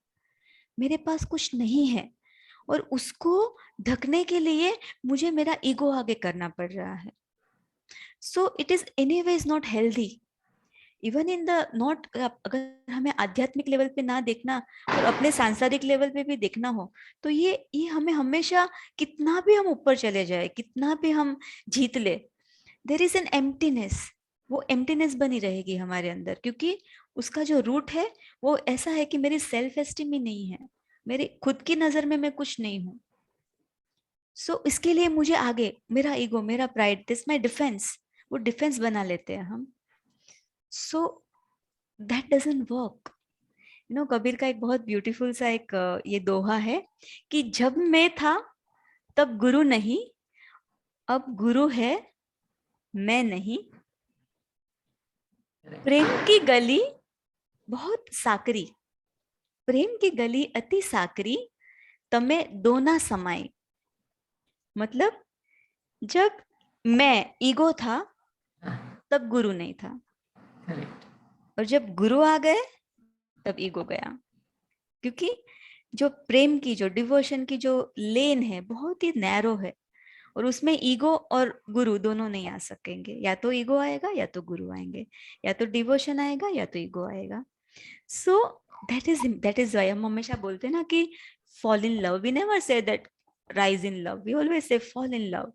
मेरे पास कुछ नहीं है, और उसको ढकने के लिए मुझे मेरा ईगो आगे करना पड़ रहा है। So it is anyways not healthy, even in the not, अगर हमें आध्यात्मिक लेवल पे ना देखना और अपने सांसारिक लेवल पे भी देखना हो, तो ये हमें हमेशा, कितना भी हम ऊपर चले जाए, कितना भी हम जीत ले, देर इज एन एम्प्टीनेस, वो एम्प्टीनेस बनी रहेगी हमारे अंदर, क्योंकि उसका जो रूट है वो ऐसा है कि मेरी सेल्फ एस्टीम ही नहीं है, मेरी खुद की नजर में मैं कुछ नहीं हूँ। सो इसके लिए मुझे आगे मेरा ईगो, मेरा प्राइड, दिस माय डिफेंस, वो डिफेंस बना लेते हैं हम। So that doesn't work. Kabir का एक बहुत ब्यूटीफुल सा एक ये दोहा है कि जब मैं था तब गुरु नहीं, अब गुरु है मैं नहीं, प्रेम की गली बहुत साकरी, प्रेम की गली अति साकरी, तमे दोना समाई। मतलब जब मैं ईगो था तब गुरु नहीं था, करेक्ट। और जब गुरु आ गए तब ईगो गया। क्योंकि जो प्रेम की, जो डिवोशन की जो लेन है बहुत ही नैरो है, और उसमें ईगो और गुरु दोनों नहीं आ सकेंगे, या तो ईगो आएगा या तो गुरु आएंगे, या तो डिवोशन आएगा या तो ईगो आएगा। सो दैट इज वाई हम हमेशा बोलते हैं ना कि fall in love, we never say that rise in love, we always say fall in love.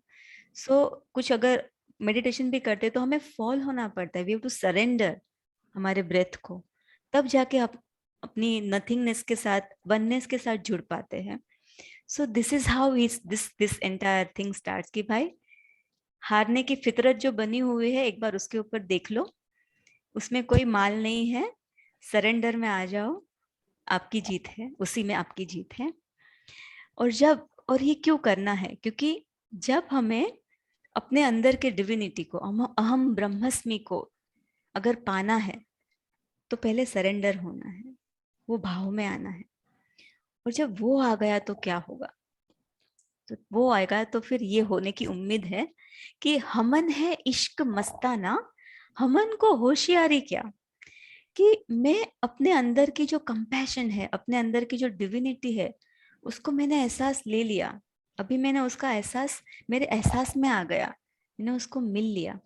So कुछ अगर मेडिटेशन भी करते तो हमें फॉल होना पड़ता है, वी हैव टू सरेंडर हमारे ब्रेथ को, तब जाके आप अपनी नथिंगनेस के साथ, वननेस के साथ जुड़ पाते हैं। सो this is how is this entire thing starts, कि भाई हारने की फितरत जो बनी हुई है एक बार उसके ऊपर देख लो, उसमें कोई माल नहीं है, सरेंडर में आ जाओ, आपकी जीत है, उसी में आपकी जीत है। और ये क्यों करना है, क्योंकि जब हमें अपने अंदर के डिविनिटी को, अहम ब्रह्मस्मि को अगर पाना है, तो पहले सरेंडर होना है, वो भाव में आना है। और जब वो आ गया तो क्या होगा? तो वो आएगा तो फिर ये होने की उम्मीद है कि हमन है इश्क मस्ताना, हमन को होशियारी क्या, कि मैं अपने अंदर की जो कंपैशन है, अपने अंदर की जो डिविनिटी है, उसको मैंने एहसास ले लिया। अभी मैंने उसका एहसास, मेरे एहसास में आ गया, मैंने उसको मिल लिया।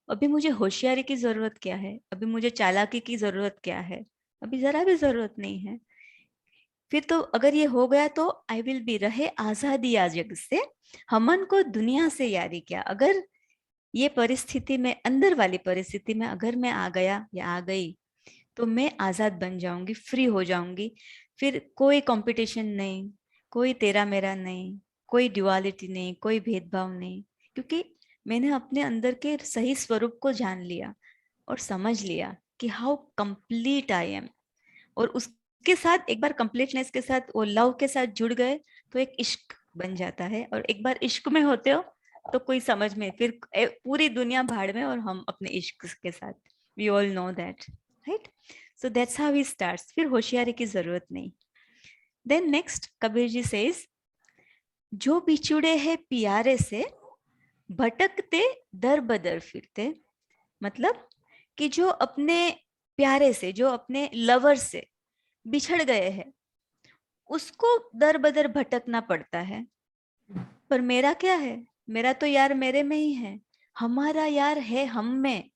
अभी मुझे होशियारी की जरूरत क्या है, अभी मुझे चालाकी की जरूरत क्या है? अभी जरा भी जरूरत नहीं है। फिर तो अगर ये हो गया तो आई विल बी, रहे आजादी आ जग से, हमन को दुनिया से यारी क्या। अगर ये परिस्थिति में, अंदर वाली परिस्थिति में अगर मैं आ गया या आ गई, तो मैं आजाद बन जाऊंगी, फ्री हो जाऊंगी। फिर कोई कंपटीशन नहीं, कोई तेरा मेरा नहीं, कोई ड्युअलिटी नहीं, कोई भेदभाव नहीं, क्योंकि मैंने अपने अंदर के सही स्वरूप को जान लिया और समझ लिया कि हाउ कंप्लीट आई एम। और उसके साथ एक बार कंप्लीटनेस के साथ, वो लव के साथ जुड़ गए तो एक इश्क बन जाता है। और एक बार इश्क में होते हो तो कोई समझ में, फिर पूरी दुनिया भाड़ में और हम अपने इश्क के साथ। We all know that, right? So that's how he starts. फिर होशियारी की जरूरत नहीं। Then next Kabir ji says, जो बिछुड़े हैं प्यारे से, भटकते दर बदर फिरते। मतलब कि जो अपने प्यारे से, जो अपने लवर से बिछड़ गए हैं, उसको दर बदर भटकना पड़ता है। पर मेरा क्या है? मेरा तो यार मेरे में ही है, हमारा यार है हम में।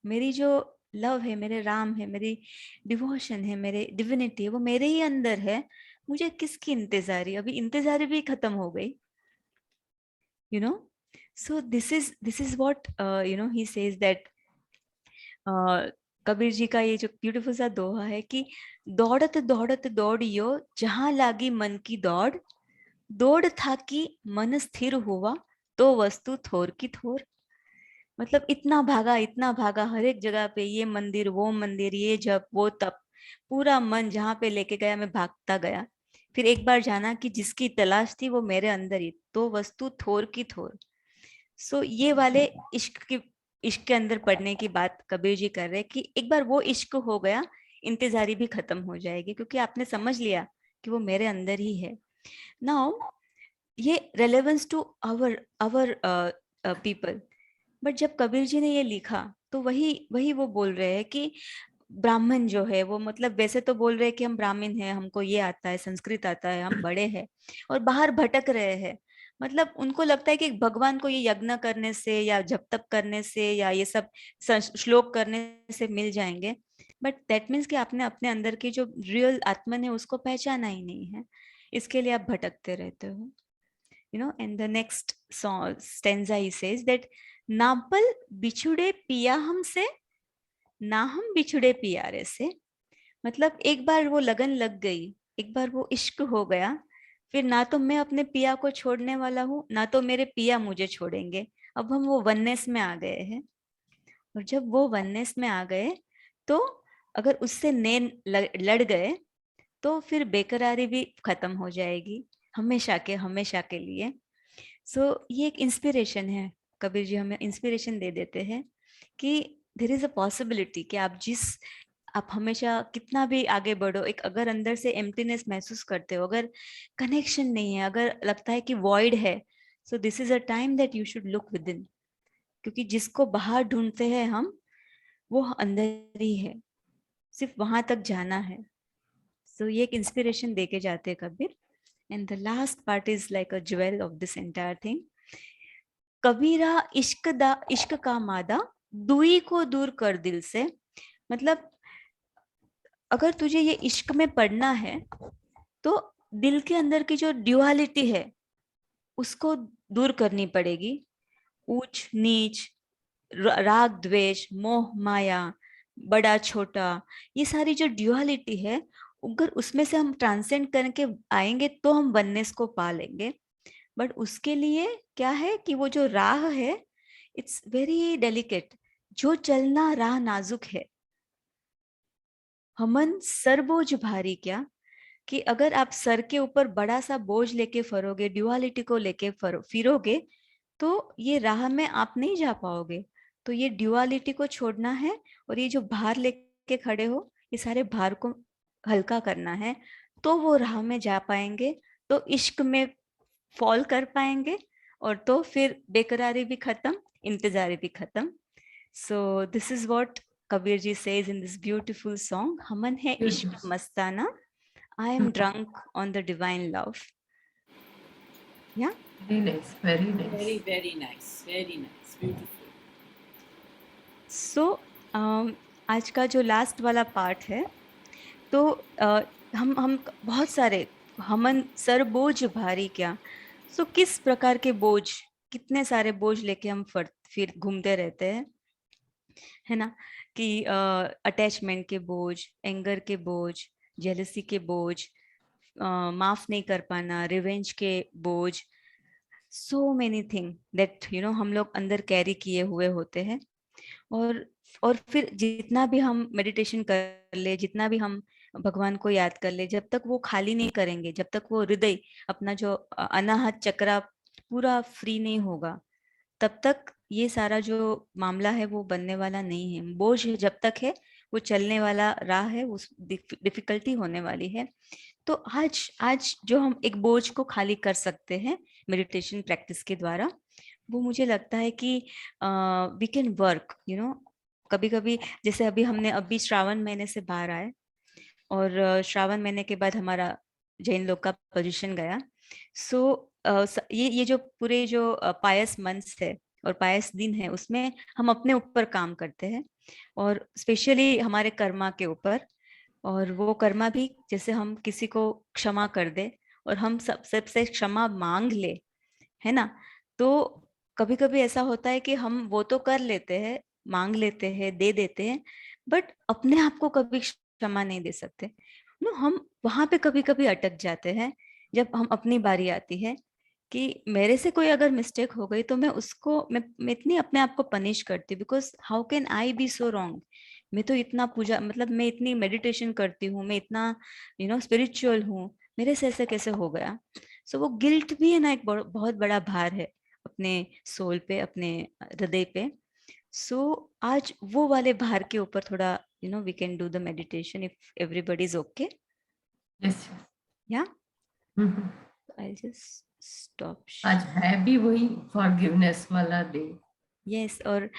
मेरी जो लव है, मेरे राम है, मेरी डिवोशन है, मेरे डिविनिटी है, वो मेरे ही अंदर है। मुझे किसकी इंतजारी? अभी इंतजारी भी खत्म हो गई, you know. So this is what he says that, Kabir ji का ये जो ब्यूटीफुल सा दोहा है कि दौड़त दौड़त दौड़ियो जहां लागी मन की दौड़, दौड़ था कि मन स्थिर हुआ तो वस्तु थोर की थोर। मतलब इतना भागा हर एक जगह पे, ये मंदिर वो मंदिर, ये जप वो तप, पूरा मन जहाँ पे लेके गया मैं भागता गया। फिर एक बार जाना कि जिसकी तलाश थी वो मेरे अंदर ही, तो वस्तु थोर की थोर। सो ये वाले इश्क के अंदर पढ़ने की बात कबीर जी कर रहे हैं कि एक बार वो इश्क हो गया, इंतजारी भी खत्म हो जाएगी, क्योंकि आपने समझ लिया कि वो मेरे अंदर ही है। नाउ ये relevance to our our people. But जब कबीर जी ने ये लिखा तो वही वही वो बोल रहे हैं कि ब्राह्मण जो है वो, मतलब वैसे तो बोल रहे हैं कि हम ब्राह्मण हैं, हमको ये आता है, संस्कृत आता है, हम बड़े हैं, और बाहर भटक रहे हैं। मतलब उनको लगता है कि भगवान को ये यज्ञ करने से या जप तप करने से या ये सब श्लोक करने से मिल जाएंगे। बट दैट मीन्स कि आपने अपने अंदर की जो रियल आत्मन है उसको पहचाना ही नहीं है, इसके लिए आप भटकते रहते हो। And the next song stanza he says that, ना पल बिछुड़े पिया हमसे, ना हम बिछुड़े पियारे से। मतलब एक बार वो लगन लग गई, एक बार वो इश्क हो गया, फिर ना तो मैं अपने पिया को छोड़ने वाला हूँ, ना तो मेरे पिया मुझे छोड़ेंगे। अब हम वो वननेस में आ गए हैं। और जब वो वननेस में आ गए तो अगर उससे नैन लड़ गए तो फिर बेकरारी भी खत्म हो जाएगी, हमेशा के लिए। ये एक इंस्पिरेशन है। कबीर जी हमें इंस्पिरेशन दे देते हैं कि देयर इज अ पॉसिबिलिटी कि आप हमेशा कितना भी आगे बढ़ो, एक अगर अंदर से एम्प्टीनेस महसूस करते हो, अगर कनेक्शन नहीं है, अगर लगता है कि वॉइड है, so this is a time that you should look with in. क्योंकि जिसको बाहर ढूंढते हैं हम, वो अंदर ही है, सिर्फ वहां तक जाना है। ये एक इंस्पिरेशन दे के जाते हैं Kabir. And the last part is like a jewel of this entire thing. Kabira इश्क का मादा, दुई को दूर कर दिल से। मतलब अगर तुझे ये इश्क में पढ़ना है तो दिल के अंदर की जो ड्युअलिटी है उसको दूर करनी पड़ेगी। ऊंच नीच, राग द्वेष, मोह माया, बड़ा छोटा, ये सारी जो ड्युअलिटी है, अगर उसमें से हम ट्रांसेंड करके आएंगे तो हम वननेस को पा लेंगे। बट उसके लिए क्या है कि वो जो राह है, इट्स वेरी डेलिकेट। जो चलना राह नाजुक है, हमन सर बोझ भारी क्या, कि अगर आप सर के ऊपर बड़ा सा बोझ लेके फरोगे, ड्युअलिटी को लेके फिरोगे, तो ये राह में आप नहीं जा पाओगे। तो ये ड्युअलिटी को छोड़ना है और ये जो भार लेके खड़े हो, ये सारे भार को हल्का करना है, तो वो राह में जा पाएंगे, तो इश्क में फॉल कर पाएंगे, और तो फिर बेकरारी भी खत्म, इंतजारी भी खत्म. So this is what Kabir ji says in this beautiful song, हमन है इश्क मस्ताना, I am drunk on the divine love. या Very nice, very nice. Very, very nice. Very nice. Beautiful. सो आज का जो लास्ट वाला पार्ट है, तो हम बहुत सारे, हमन सर बोझ भारी क्या. सो किस प्रकार के बोझ, कितने सारे बोझ लेके हम फिर घूमते रहते हैं, है ना, कि अटैचमेंट के बोझ, एंगर के बोझ, जेलसी के बोझ, माफ नहीं कर पाना, रिवेंज के बोझ, सो मेनी थिंग दैट हम लोग अंदर कैरी किए हुए होते हैं. और फिर जितना भी हम मेडिटेशन कर ले, जितना भी हम भगवान को याद कर ले, जब तक वो खाली नहीं करेंगे, जब तक वो हृदय अपना जो अनाहत चक्रा पूरा फ्री नहीं होगा, तब तक ये सारा जो मामला है वो बनने वाला नहीं है. बोझ जब तक है, वो चलने वाला राह है, उस डिफिकल्टी होने वाली है. तो आज आज जो हम एक बोझ को खाली कर सकते हैं मेडिटेशन प्रैक्टिस के द्वारा, वो मुझे लगता है कि वी कैन वर्क, कभी कभी, जैसे हमने अभी श्रावण महीने से बाहर आए, और श्रावण महीने के बाद हमारा जैन लोग का पोजीशन गया. सो ये जो पूरे जो पायस मंथ्स है और पायस दिन है, उसमें हम अपने ऊपर काम करते हैं, और स्पेशली हमारे कर्मा के ऊपर. और वो कर्मा भी, जैसे हम किसी को क्षमा कर दे और हम सबसे क्षमा मांग ले, है ना, तो कभी कभी ऐसा होता है कि हम वो तो कर लेते हैं, मांग लेते हैं, दे देते हैं, बट अपने आप को कभी क्षमा नहीं दे सकते. हम वहां पे कभी कभी अटक जाते हैं, जब हम अपनी बारी आती है कि मेरे से कोई अगर मिस्टेक हो गई, तो मैं इतनी अपने आप को पनिश करती हूँ, because how can I be so wrong. मैं तो इतना पूजा, मतलब मैं इतनी मेडिटेशन करती हूँ, मैं इतना स्पिरिचुअल हूँ, मेरे से ऐसे कैसे हो गया. सो वो गिल्ट भी है ना, एक बहुत बड़ा भार है अपने सोल पे, अपने हृदय पे. सो आज वो वाले भार के ऊपर थोड़ा we can do the meditation if everybody is okay. Yes. Yeah hmm. I just stop. आज है भी वही फॉरगिवनेस वाला डे. यस, और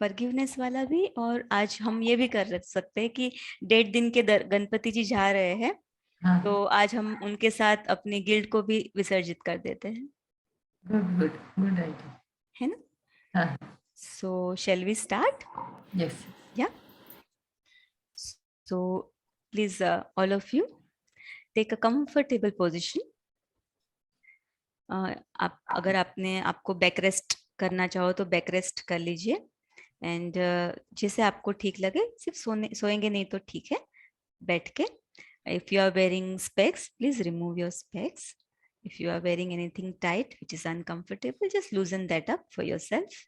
फॉरगिवनेस वाला भी. और आज हम ये भी कर सकते हैं कि 1.5 दिन के गणपति जी जा रहे हैं, हाँ. तो आज हम उनके साथ अपनी गिल्ट को भी विसर्जित कर देते हैं, गुड गुड गुड आइडिया. है ना. हाँ. So shall we start. Yes. Yeah so please all of you take a comfortable position. आप अगर आपको बैक रेस्ट करना चाहो तो बैक रेस्ट कर लीजिए. एंड जैसे आपको ठीक लगे, सिर्फ सोएंगे नहीं तो ठीक है, बैठ के. If you are wearing specs, please remove your specs. If you are wearing anything tight which is uncomfortable, just loosen that up for yourself.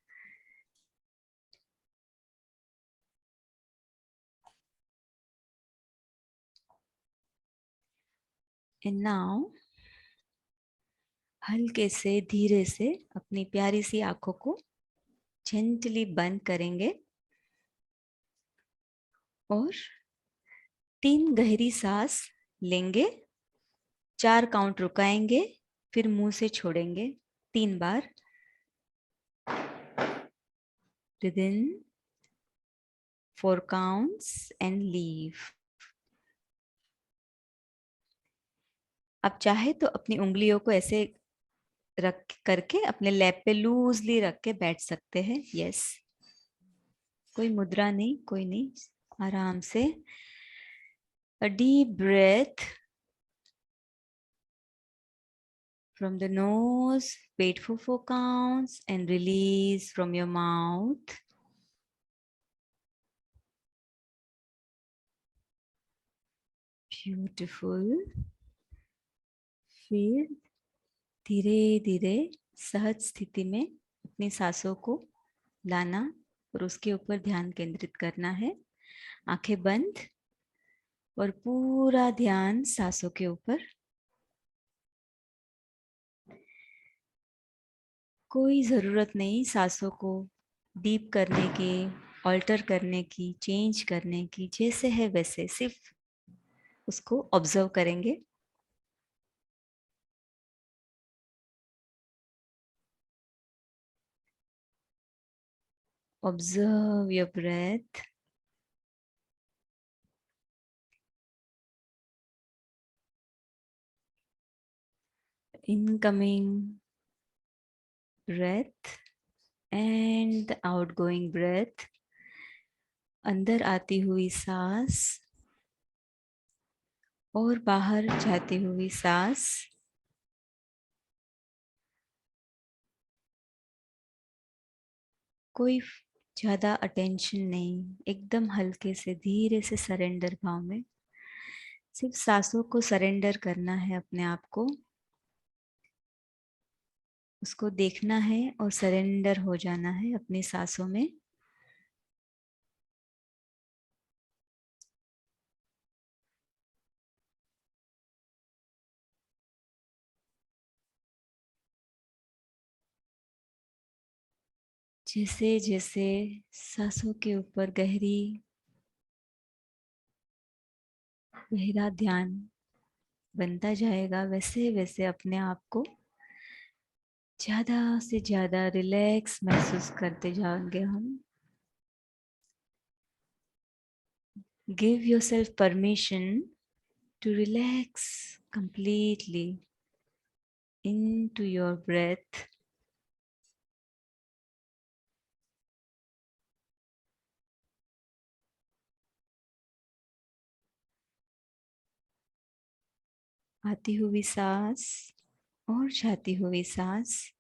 And now हल्के से, धीरे से अपनी प्यारी सी आंखों को जेंटली बंद करेंगे, और 3 गहरी सांस लेंगे, 4 काउंट रुकाएंगे, फिर मुंह से छोड़ेंगे 3 बार. Breathe in 4 counts and leave. आप चाहे तो अपनी उंगलियों को ऐसे रख करके अपने लैप पे लूजली रख के बैठ सकते हैं. यस, कोई मुद्रा नहीं, कोई नहीं, आराम से. A deep breath from the nose, wait for 4 counts and release from your mouth. Beautiful. फिर धीरे धीरे सहज स्थिति में अपनी सांसों को लाना और उसके ऊपर ध्यान केंद्रित करना है. आंखें बंद और पूरा ध्यान सांसों के ऊपर. कोई जरूरत नहीं सांसों को डीप करने की, ऑल्टर करने की, चेंज करने की. जैसे है वैसे, सिर्फ उसको ऑब्जर्व करेंगे। Observe your breath. Incoming breath and outgoing breath, अंदर आती हुई सांस और बाहर जाती हुई सांस। कोई ज्यादा अटेंशन नहीं, एकदम हल्के से धीरे से सरेंडर भाव में सिर्फ सांसों को सरेंडर करना है, अपने आप को उसको देखना है और सरेंडर हो जाना है अपनी सांसों में। जैसे जैसे सांसों के ऊपर गहरा ध्यान बनता जाएगा, वैसे वैसे अपने आप को ज्यादा से ज्यादा रिलैक्स महसूस करते जाएंगे हम। Give yourself permission to relax completely into your breath. आती हुई सांस और जाती हुई सांस।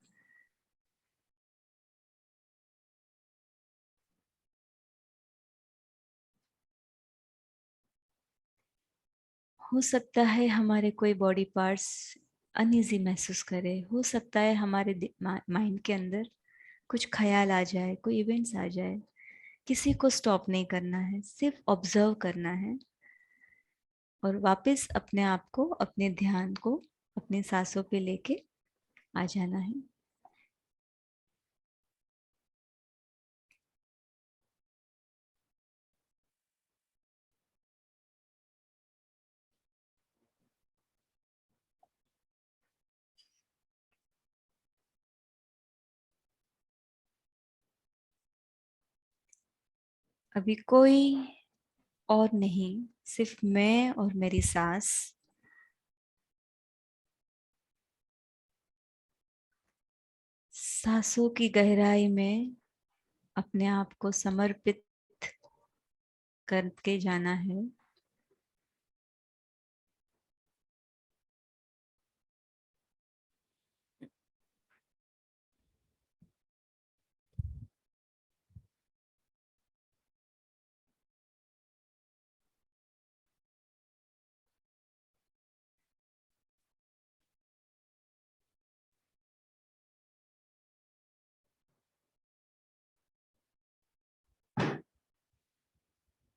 हो सकता है हमारे कोई बॉडी पार्ट्स अनईजी महसूस करे, हो सकता है हमारे माइंड के अंदर कुछ ख्याल आ जाए, कोई इवेंट्स आ जाए। किसी को स्टॉप नहीं करना है, सिर्फ ऑब्जर्व करना है और वापस अपने आप को, अपने ध्यान को अपने सांसों पे लेके आ जाना है। अभी कोई और नहीं, सिर्फ मैं और मेरी सांस। सांसों की गहराई में अपने आप को समर्पित करके जाना है।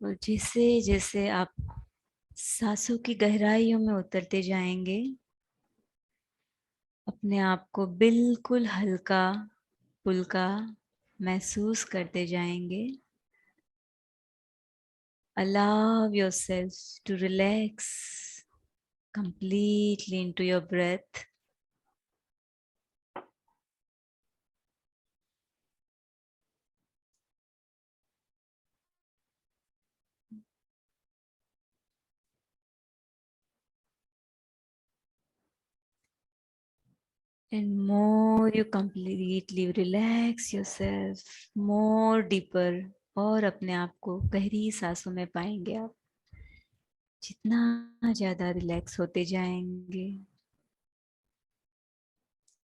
और जैसे जैसे आप सांसों की गहराइयों में उतरते जाएंगे, अपने आप को बिल्कुल हल्का फुल्का महसूस करते जाएंगे। Allow yourself to relax completely into your breath. And more you completely relax yourself, more deeper, और अपने आप को गहरी सांसों में पाएंगे आप। जितना ज्यादा रिलैक्स होते जाएंगे,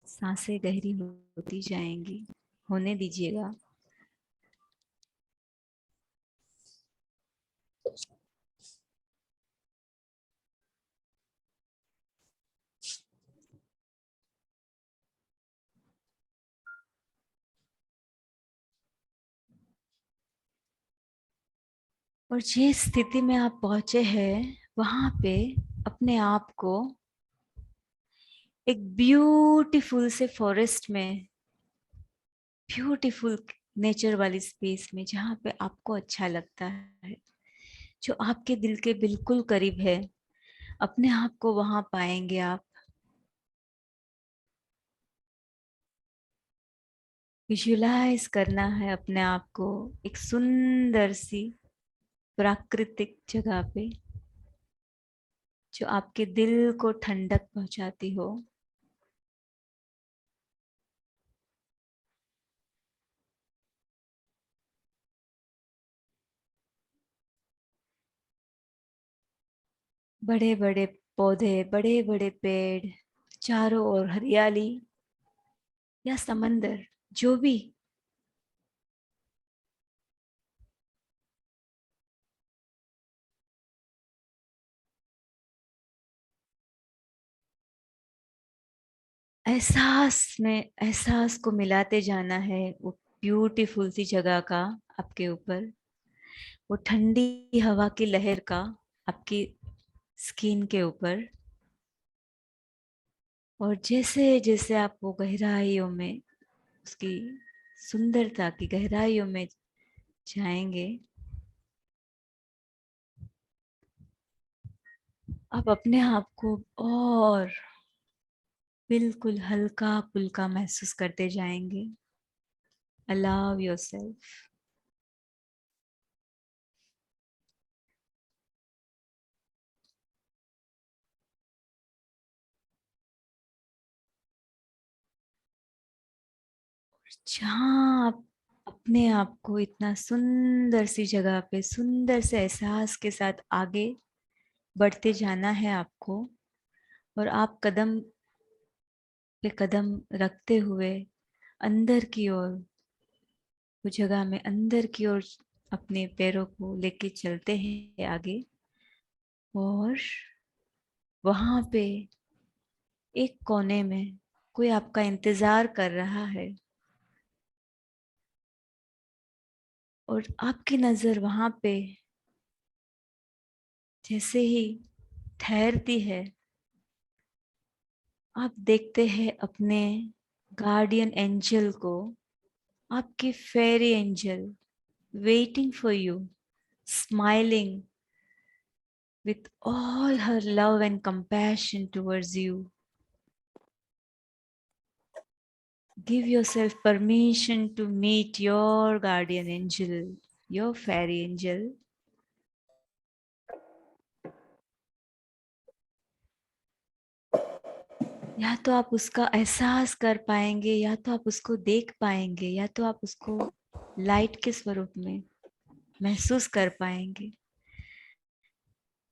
सांसें गहरी होती जाएंगी। होने दीजिएगा। और जिस स्थिति में आप पहुंचे हैं, वहां पे अपने आप को एक ब्यूटीफुल से फॉरेस्ट में, ब्यूटीफुल नेचर वाली स्पेस में, जहाँ पे आपको अच्छा लगता है, जो आपके दिल के बिल्कुल करीब है, अपने आप को वहां पाएंगे आप। विजुलाइज करना है अपने आप को एक सुंदर सी प्राकृतिक जगह पे, जो आपके दिल को ठंडक पहुंचाती हो। बड़े बड़े पौधे, बड़े बड़े पेड़, चारों ओर हरियाली या समंदर, जो भी। एहसास में एहसास को मिलाते जाना है वो ब्यूटीफुल सी जगह का आपके ऊपर, वो ठंडी हवा की लहर का आपकी स्किन के ऊपर। और जैसे जैसे आप वो गहराइयों में, उसकी सुंदरता की गहराइयों में जाएंगे, आप अपने आप को और बिल्कुल हल्का फुल्का महसूस करते जाएंगे। Allow yourself. जहाँ आप अपने आप को इतना सुंदर सी जगह पे सुंदर से एहसास के साथ आगे बढ़ते जाना है आपको। और आप कदम पे कदम रखते हुए अंदर की ओर, वो जगह में अंदर की ओर अपने पैरों को लेके चलते हैं आगे। और वहां पे एक कोने में कोई आपका इंतजार कर रहा है, और आपकी नजर वहां पे जैसे ही ठहरती है, आप देखते हैं अपने गार्डियन एंजल को, आपकी fairy angel waiting for you, smiling with all her love and compassion towards you. Give yourself permission to meet your guardian angel, your fairy angel. या तो आप उसका एहसास कर पाएंगे, या तो आप उसको देख पाएंगे, या तो आप उसको लाइट के स्वरूप में महसूस कर पाएंगे।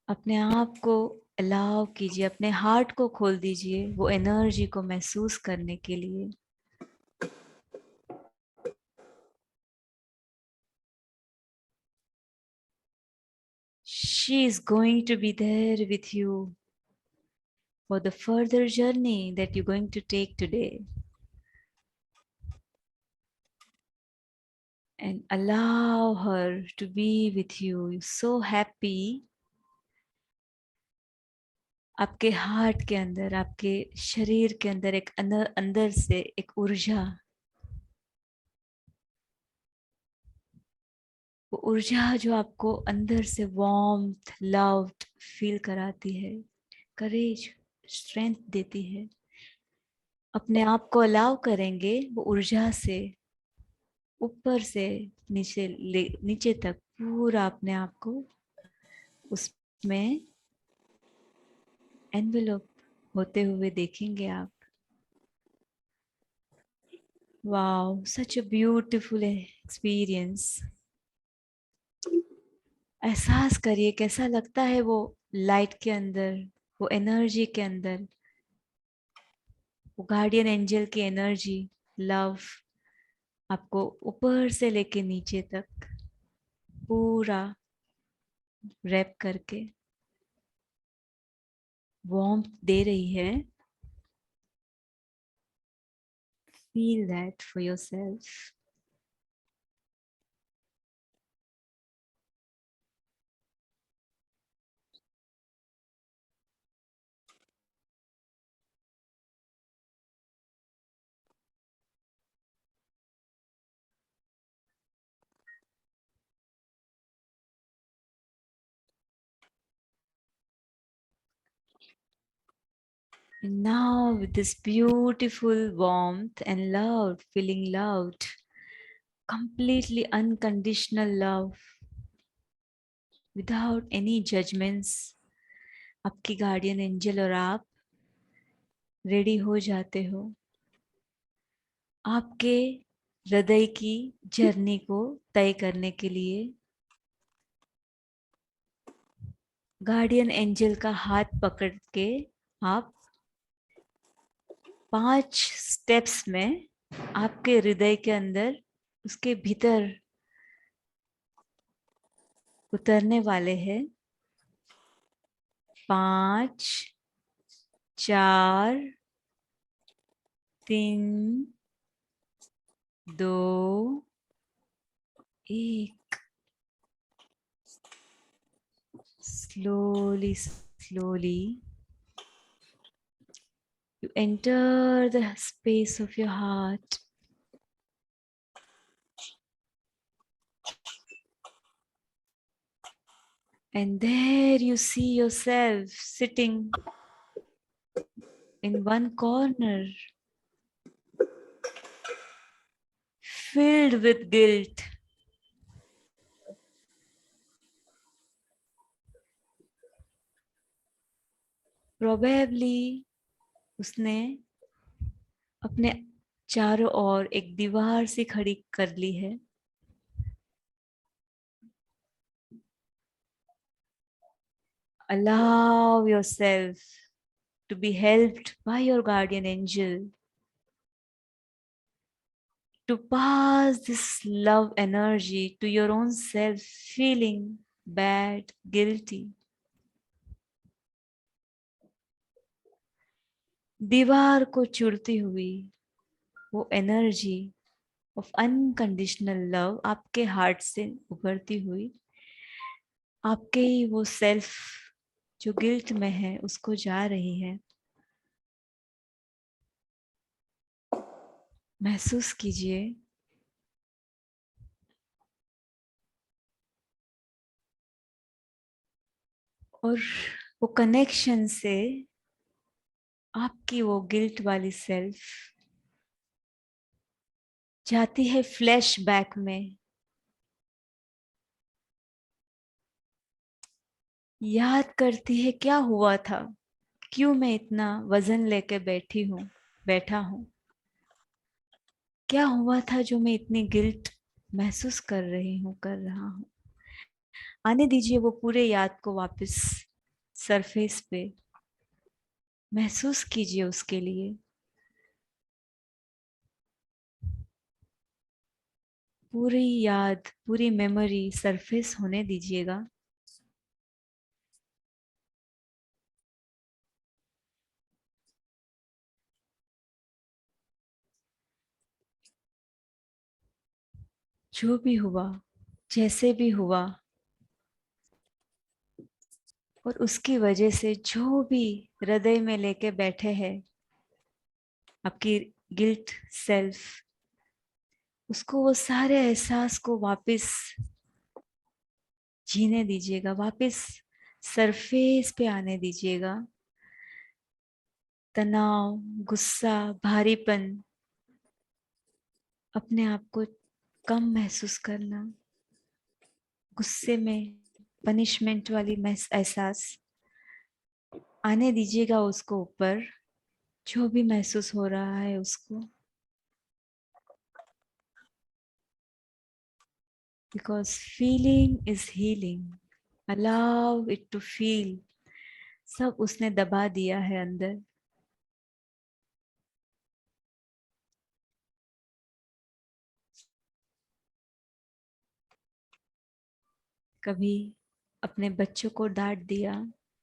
अपने आप को अलाउ कीजिए, अपने हार्ट को खोल दीजिए वो एनर्जी को महसूस करने के लिए। She is going to be there with you for the further journey that you're going to take today. And allow her to be with you. You're so happy. आपके हार्ट के अंदर, आपके शरीर के अंदर एक अंदर से एक ऊर्जा, वो ऊर्जा जो आपको अंदर से वार्मथ, लव्ड फील कराती है, करेज, स्ट्रेंथ देती है। अपने आप को अलाउ करेंगे वो ऊर्जा से ऊपर से नीचे तक पूरा अपने आप को उसमें एनवेलप होते हुए देखेंगे आप। Wow, such a beautiful experience. एहसास करिए कैसा लगता है वो लाइट के अंदर, वो एनर्जी के अंदर, वो गार्डियन एंजल की एनर्जी, लव आपको ऊपर से लेके नीचे तक पूरा रैप करके वार्मथ दे रही है। Feel that for yourself. And now with this beautiful warmth and love, feeling loved, completely unconditional love, without any judgments, आपकी गार्डियन एंजल और आप रेडी हो जाते हो आपके हृदय की जर्नी को तय करने के लिए। गार्डियन एंजल का हाथ पकड़ के आप 5 स्टेप्स में आपके हृदय के अंदर, उसके भीतर उतरने वाले हैं। 5, 4, 3, 2, 1। Slowly, slowly, you enter the space of your heart. And there you see yourself sitting in one corner, filled with guilt. Probably उसने अपने चारों ओर एक दीवार सी खड़ी कर ली है। Allow yourself to be helped by your guardian angel to pass this love energy to your own self, feeling bad, guilty. दीवार को चुड़ती हुई वो एनर्जी ऑफ अनकंडीशनल लव आपके हार्ट से उभरती हुई आपके ही वो सेल्फ जो गिल्ट में है उसको जा रही है। महसूस कीजिए और वो कनेक्शन से आपकी वो गिल्ट वाली सेल्फ जाती है फ्लैश बैक में, याद करती है क्या हुआ था, क्यों मैं इतना वजन लेके बैठा हूं, क्या हुआ था जो मैं इतनी गिल्ट महसूस कर रहा हूं। आने दीजिए वो पूरे याद को वापस सरफेस पे, महसूस कीजिए उसके लिए। पूरी याद, पूरी मेमोरी सरफेस होने दीजिएगा। जो भी हुआ, जैसे भी हुआ, और उसकी वजह से जो भी हृदय में लेके बैठे हैं आपकी गिल्ट सेल्फ, उसको वो सारे एहसास को वापस जीने दीजिएगा, वापस सरफेस पे आने दीजिएगा। तनाव, गुस्सा, भारीपन, अपने आप को कम महसूस करना, गुस्से में पनिशमेंट वाली एहसास आने दीजिएगा उसको ऊपर, जो भी महसूस हो रहा है उसको। Because feeling is healing. Allow it to feel. सब उसने दबा दिया है अंदर। कभी अपने बच्चों को डांट दिया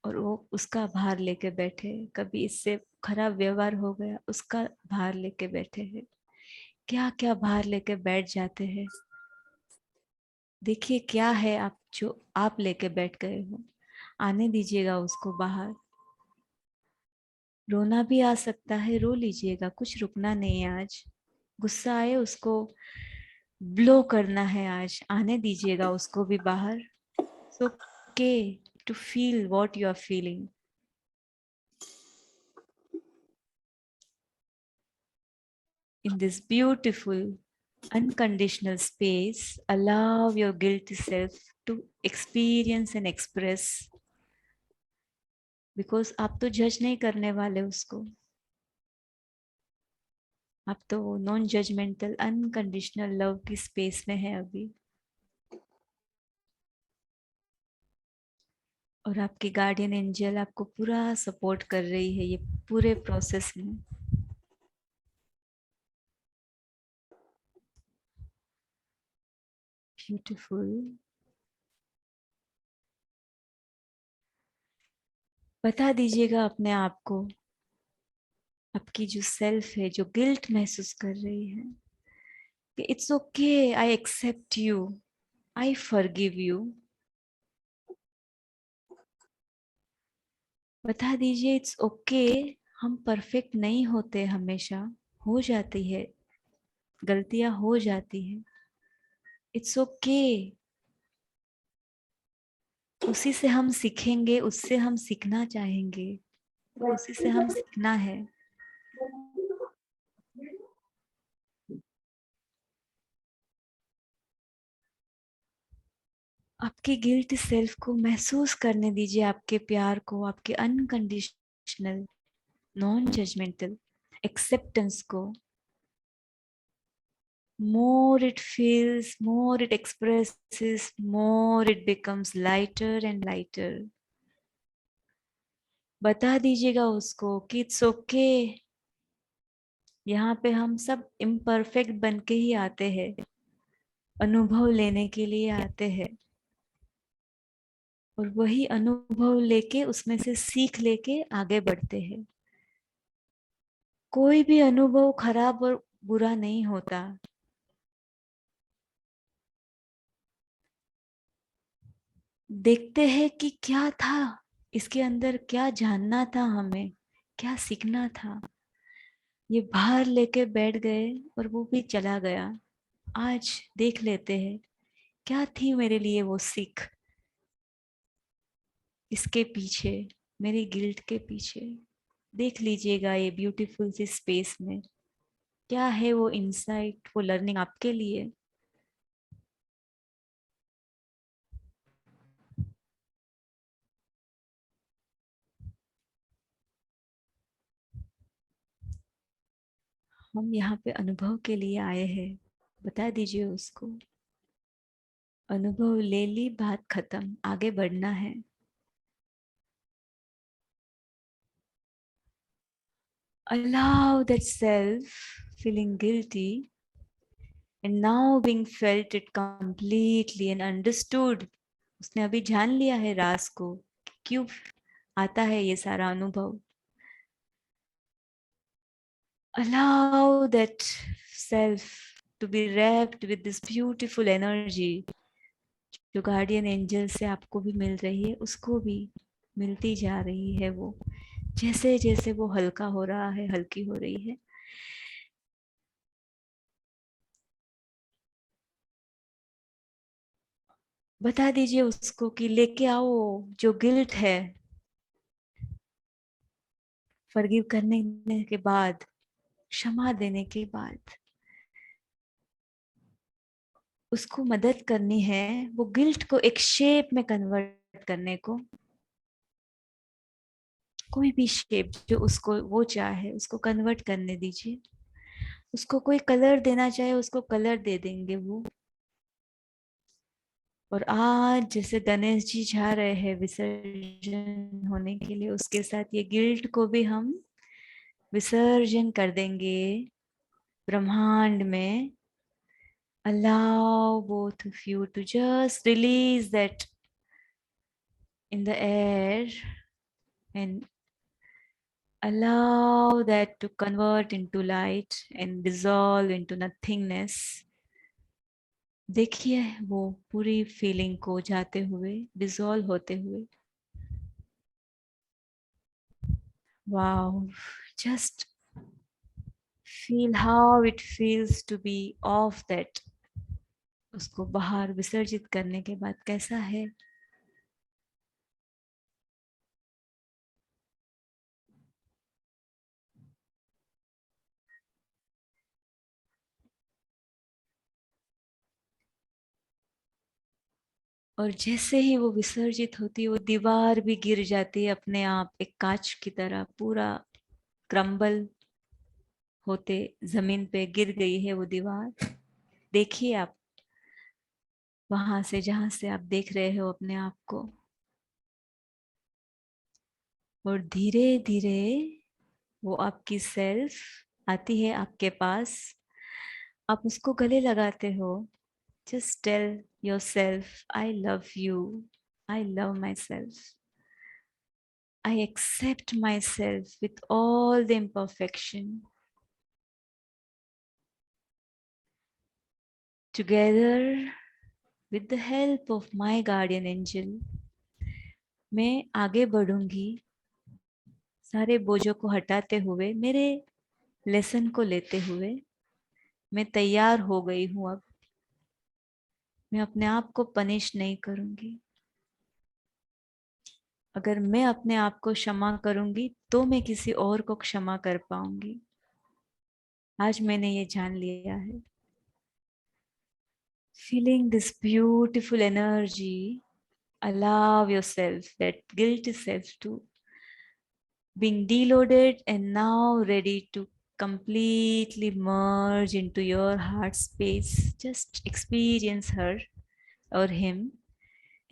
और वो उसका भार लेके बैठे, कभी इससे खराब व्यवहार हो गया उसका भार लेके बैठे हैं। क्या क्या भार लेके बैठ जाते हैं। देखिए क्या है आप जो आप लेके बैठ गए हो, आने दीजिएगा उसको बाहर। रोना भी आ सकता है, रो लीजिएगा, कुछ रुकना नहीं है आज। गुस्सा आए उसको ब्लो करना है आज, आने दीजिएगा उसको भी बाहर। So okay to feel what you are feeling. in this beautiful unconditional space, allow your guilty self to experience and express, because आप तो जज नहीं करने वाले उसको, आप तो नॉन जजमेंटल अनकंडीशनल लव की स्पेस में है अभी, और आपकी गार्डियन एंजल आपको पूरा सपोर्ट कर रही है ये पूरे प्रोसेस में। ब्यूटीफुल। बता दीजिएगा अपने आप को, आपकी जो सेल्फ है जो गिल्ट महसूस कर रही है, कि it's okay, I accept you, I forgive you. बता दीजिए इट्स ओके, हम परफेक्ट नहीं होते, हमेशा हो जाती है, गलतियां हो जाती है, इट्स ओके। उसी से हम सीखेंगे, उससे हम सीखना चाहेंगे, उसी से हम सीखना है। आपके गिल्ट सेल्फ को महसूस करने दीजिए, आपके प्यार को, आपके अनकंडीशनल नॉन जजमेंटल एक्सेप्टेंस को। More it feels, more it expresses, more it becomes lighter and lighter. बता दीजिएगा उसको कि इट्स ओके, यहाँ पे हम सब इम्परफेक्ट बन के ही आते हैं, अनुभव लेने के लिए आते हैं, और वही अनुभव लेके उसमें से सीख लेके आगे बढ़ते हैं। कोई भी अनुभव खराब और बुरा नहीं होता। देखते हैं कि क्या था इसके अंदर, क्या जानना था हमें, क्या सीखना था। ये बाहर लेके बैठ गए और वो भी चला गया। आज देख लेते हैं क्या थी मेरे लिए वो सीख, इसके पीछे, मेरी गिल्ट के पीछे। देख लीजिएगा ये ब्यूटीफुल सी स्पेस में क्या है वो इंसाइट, वो लर्निंग आपके लिए। हम यहाँ पे अनुभव के लिए आए हैं, बता दीजिए उसको। अनुभव ले ली, बात खत्म, आगे बढ़ना है। Allow that self feeling guilty and now being felt it completely and understood. उसने अभी जान लिया है राज को, क्यों आता है ये सारा अनुभव। Allow that self to be wrapped with this beautiful energy जो गार्डियन एंजल से आपको भी मिल रही है, उसको भी मिलती जा रही है। वो जैसे जैसे वो हल्का हो रहा है, हल्की हो रही है। बता दीजिए उसको कि लेके आओ जो गिल्ट है, फॉरगिव करने के बाद, क्षमा देने के बाद उसको मदद करनी है वो गिल्ट को एक शेप में कन्वर्ट करने को। कोई भी शेप जो उसको वो चाहे उसको कन्वर्ट करने दीजिए। उसको कोई कलर देना चाहे उसको कलर दे देंगे वो। और आज जैसे गणेश जी जा रहे हैं विसर्जन होने के लिए, उसके साथ ये गिल्ट को भी हम विसर्जन कर देंगे ब्रह्मांड में। Allow both of you to just release that in the air and allow that to convert into light and dissolve into nothingness. देखिए वो पूरी फीलिंग को जाते हुए, डिसॉल्व होते हुए। Wow, just feel how it feels to be off that. उसको बाहर विसर्जित करने के बाद कैसा है। और जैसे ही वो विसर्जित होती है वो दीवार भी गिर जाती है अपने आप, एक कांच की तरह पूरा क्रम्बल होते जमीन पे गिर गई है वो दीवार। देखिए आप वहां से, जहां से आप देख रहे हो अपने आप को, और धीरे धीरे वो आपकी सेल्फ आती है आपके पास। आप उसको गले लगाते हो। Just tell yourself, I love you, I love myself, I accept myself with all the imperfection. Together with the help of my guardian angel, मैं आगे बढ़ूंगी सारे बोझों को हटाते हुए, मेरे लेसन को लेते हुए। मैं तैयार हो गई हूँ अब। मैं अपने आप को पनिश नहीं करूंगी। अगर मैं अपने आप को क्षमा करूंगी तो मैं किसी और को क्षमा कर पाऊंगी। आज मैंने ये जान लिया है। Feeling this beautiful energy, allow yourself, that guilty self, to being deloaded and now ready to completely merge into your heart space. Just experience her or him,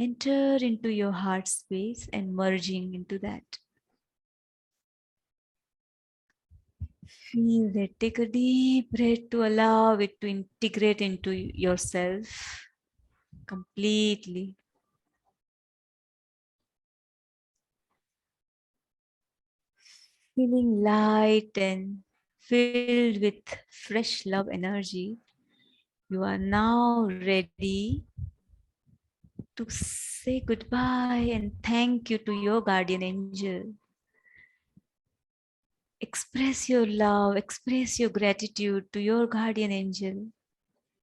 enter into your heart space and merging into that. Feel that. Take a deep breath to allow it to integrate into yourself completely. Feeling light and filled with fresh love energy, you are now ready to say goodbye and thank you to your guardian angel. Express your love, express your gratitude to your guardian angel,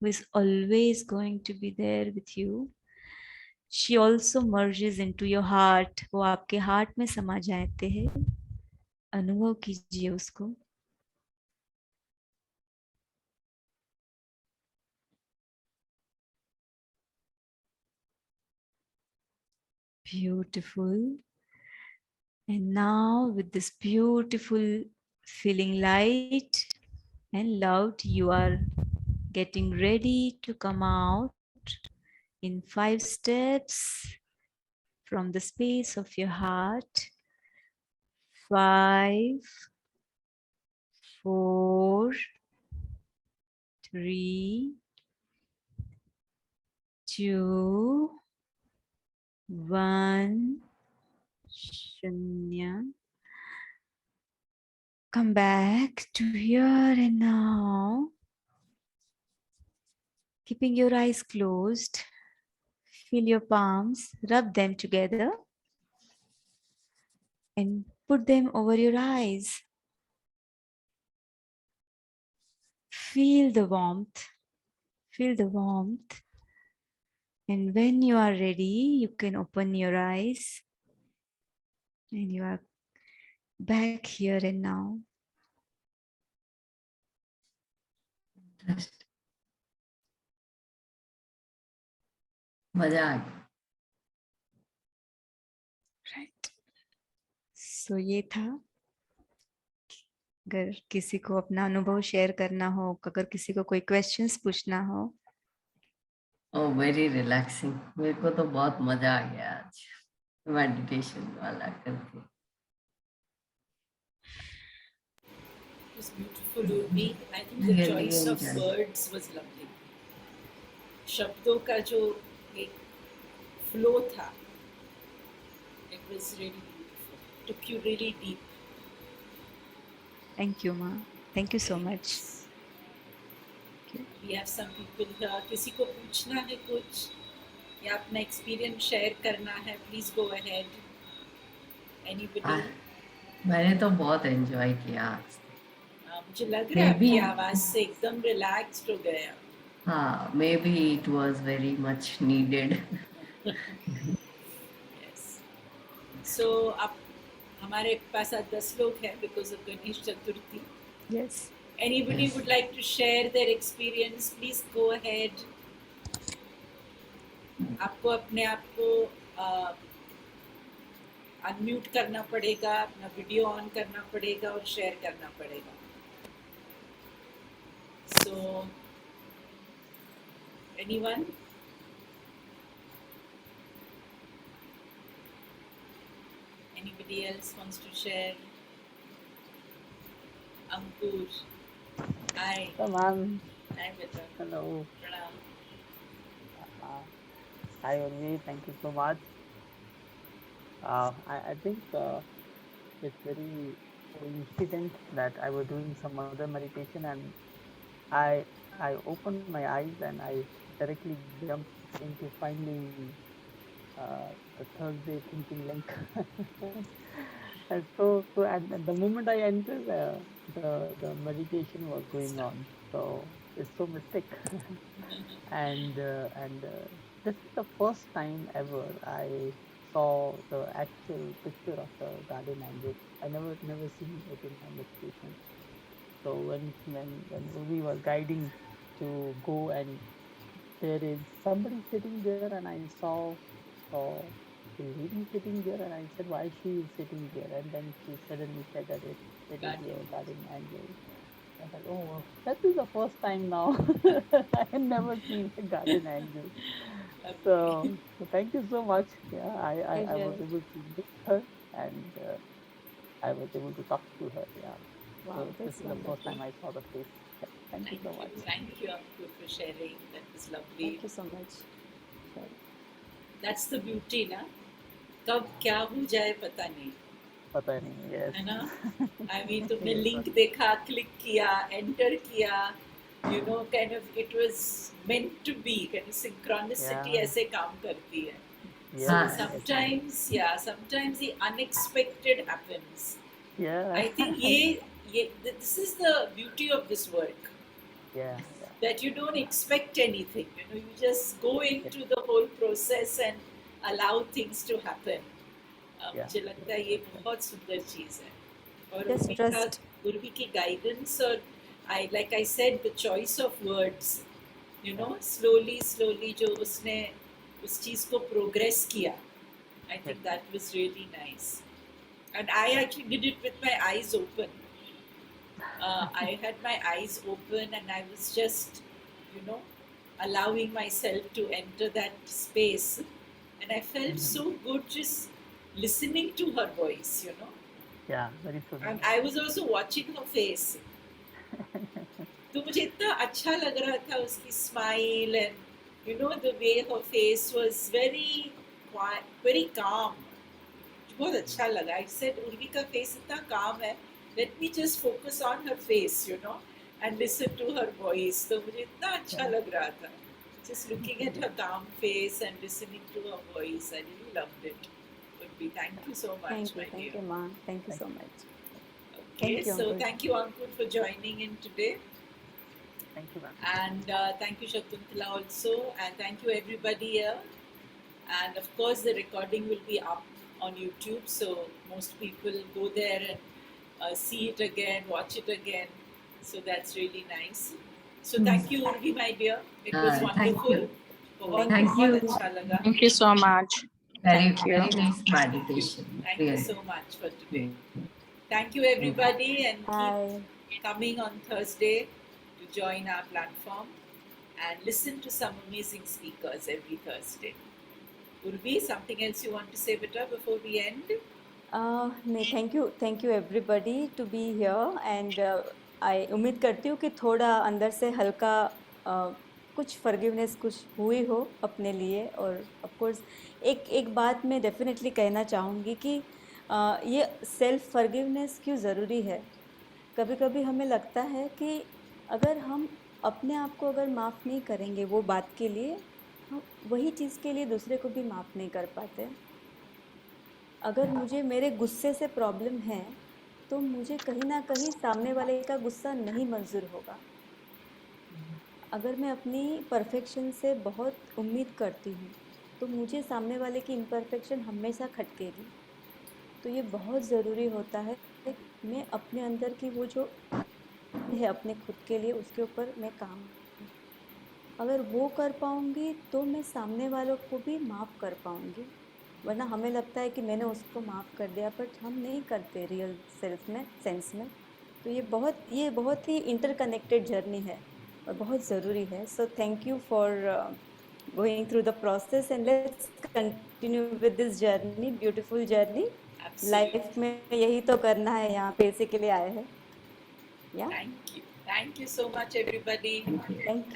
who is always going to be there with you. She also merges into your heart. वो आपके heart में समा जाते हैं। अनुभव कीजिए उसको। Beautiful. And now, with this beautiful feeling light and loved, you are getting ready to come out in 5 steps from the space of your heart. 5, 4, 3, 2, 1. Shunya. Come back to here and now. Keeping your eyes closed, feel your palms, rub them together and put them over your eyes. Feel the warmth, feel the warmth. And when you are ready, you can open your eyes and you are back here and now. मजा आ गया। Right. So ये था। अगर किसी को अपना अनुभव share करना हो, अगर किसी को कोई क्वेश्चंस पूछना हो। Oh very relaxing. मेरे को तो बहुत मजा आ गया आज मेडिटेशन वाला करके। It was beautiful, Urvi. I think the Really choice of enjoyed. words was lovely. शब्दों का जो एक फ्लो था, it was really beautiful. Took you really deep. Thank you, Ma. Thank you so much. We have some people here. किसी को पूछना है कुछ या अपना एक्सपीरियंस शेयर करना है, प्लीज गो अहेड। एनीबॉडी? मैंने तो बहुत एंजॉय किया आज। मुझे लग रहा है Maybe- आपकी आवाज से एकदम रिलैक्स्ड हो गया। हाँ, maybe it was very much needed. Yes. So अब हमारे पास आज 10 लोग हैं because of Ganesh Chaturthi. Yes. Anybody Yes. would like to share their experience? Please go ahead. आपको अपने आप को अनम्यूट करना पड़ेगा, अपना वीडियो ऑन करना पड़ेगा और शेयर करना पड़ेगा. So, anyone? Anybody else wants to share? Ankur. Hi. So, ma'am, Hi, Beta. hello. Pranam. Uh, Hi, Urvi. Thank you so much. I think it's very coincident that I was doing some other meditation and I I opened my eyes and I directly jumped into finding the Thursday thinking link. And so at the moment I entered, the meditation was going on. So it's so mystic. And this is the first time ever I saw the actual picture of the guardian angel. I never seen it in my meditation. So when we were guiding to go, and there is somebody sitting there, and I saw a lady sitting there, and I said, why she is sitting there? And then she suddenly said that it is your guardian angel. I was like, oh, that is the first time now. I had never seen a guardian angel. So thank you so much. Yeah, I was Pleasure. able to meet her, and I was able to talk to her. Yeah. Wow, So this that's is the first wonderful. time I saw the face. Yeah, thank you so much. Thank you, Ankur, for sharing. That was lovely. Thank you so much. Sure. That's the beauty, ना? कब क्या हो जाए पता नहीं, पता नहीं, yes. है ना? I mean, तुमने Yes, लिंक देखा, क्लिक किया, एंटर किया, you know, kind of it was meant to be. Kind of synchronicity Yeah. ऐसे काम करती है. Yes, So yes, sometimes the unexpected happens. yeah. I think this is the beauty of this work, Yeah, that you don't expect anything. You know, you just go into the whole process and allow things to happen. Yeah. मुझे लगता है ये बहुत सुंदर चीज़ है. और Just trust. Urvi की guidance और like I said, the choice of words, you know, slowly जो उसने उस चीज़ को progress किया, I think that was really nice. And I actually did it with my eyes open. I had my eyes open and I was just, you know, allowing myself to enter that space. And I felt so good just listening to her voice, you know. Yeah, very soon. And I was also watching her face. तो मुझे इतना अच्छा लग रहा था उसकी smile, and you know the way her face was very quiet, very calm. बहुत अच्छा लगा. I said उर्वी का face इतना calm है. Let me just focus on her face, you know, and listen to her voice. तो मुझे इतना अच्छा लग रहा था. Just looking at her calm face and listening to her voice, I really loved it. Urvi, thank you so much, my Thank dear. you, Ma. Thank you so much. Okay, Thank you, so Ankur. thank you, Ankur, for joining in today. Thank you, ma'am. And thank you, Shakuntala, also. And thank you, everybody here. And of course, the recording will be up on YouTube. So most people go there and see it again, watch it again. So that's really nice. So thank you, Urvi, my dear. It was Thank wonderful. you. बहुत Thank बहुत you. अच्छा लगा. Thank you so much. Very, Thank you. very nice meditation. Thank you Really. so much for today. Thank you, everybody, and Bye. keep coming on Thursday to join our platform and listen to some amazing speakers every Thursday. Urvi, something else you want to say, Beta, before we end? नहीं, thank you everybody to be here, and I उम्मीद करती हूँ कि थोड़ा अंदर से हल्का कुछ फॉरगिवनेस कुछ हुई हो अपने लिए. और ऑफ कोर्स एक बात मैं डेफिनेटली कहना चाहूँगी कि ये सेल्फ फॉरगिवनेस क्यों ज़रूरी है. कभी कभी हमें लगता है कि अगर हम अपने आप को अगर माफ़ नहीं करेंगे वो बात के लिए, हम वही चीज़ के लिए दूसरे को भी माफ़ नहीं कर पाते. अगर मुझे मेरे गुस्से से प्रॉब्लम है तो मुझे कहीं ना कहीं सामने वाले का गुस्सा नहीं मंजूर होगा. अगर मैं अपनी परफेक्शन से बहुत उम्मीद करती हूँ तो मुझे सामने वाले की इम्परफेक्शन हमेशा खटकेगी. तो ये बहुत ज़रूरी होता है कि मैं अपने अंदर की वो जो है अपने खुद के लिए उसके ऊपर मैं काम. अगर वो कर पाऊँगी तो मैं सामने वालों को भी माफ़ कर पाऊँगी। वरना हमें लगता है कि मैंने उसको माफ़ कर दिया, बट हम नहीं करते रियल सेंस में। तो ये बहुत ही इंटरकनेक्टेड जर्नी है और बहुत ज़रूरी है। So thank you for going through the process and let's continue with this journey, beautiful journey. Absolutely. Life में यही तो करना है, यहाँ पे इसी के लिए आए हैं। या Thank you. Thank you so much, everybody. Thank you, And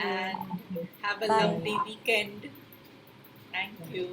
have a bye. lovely weekend. Thank you.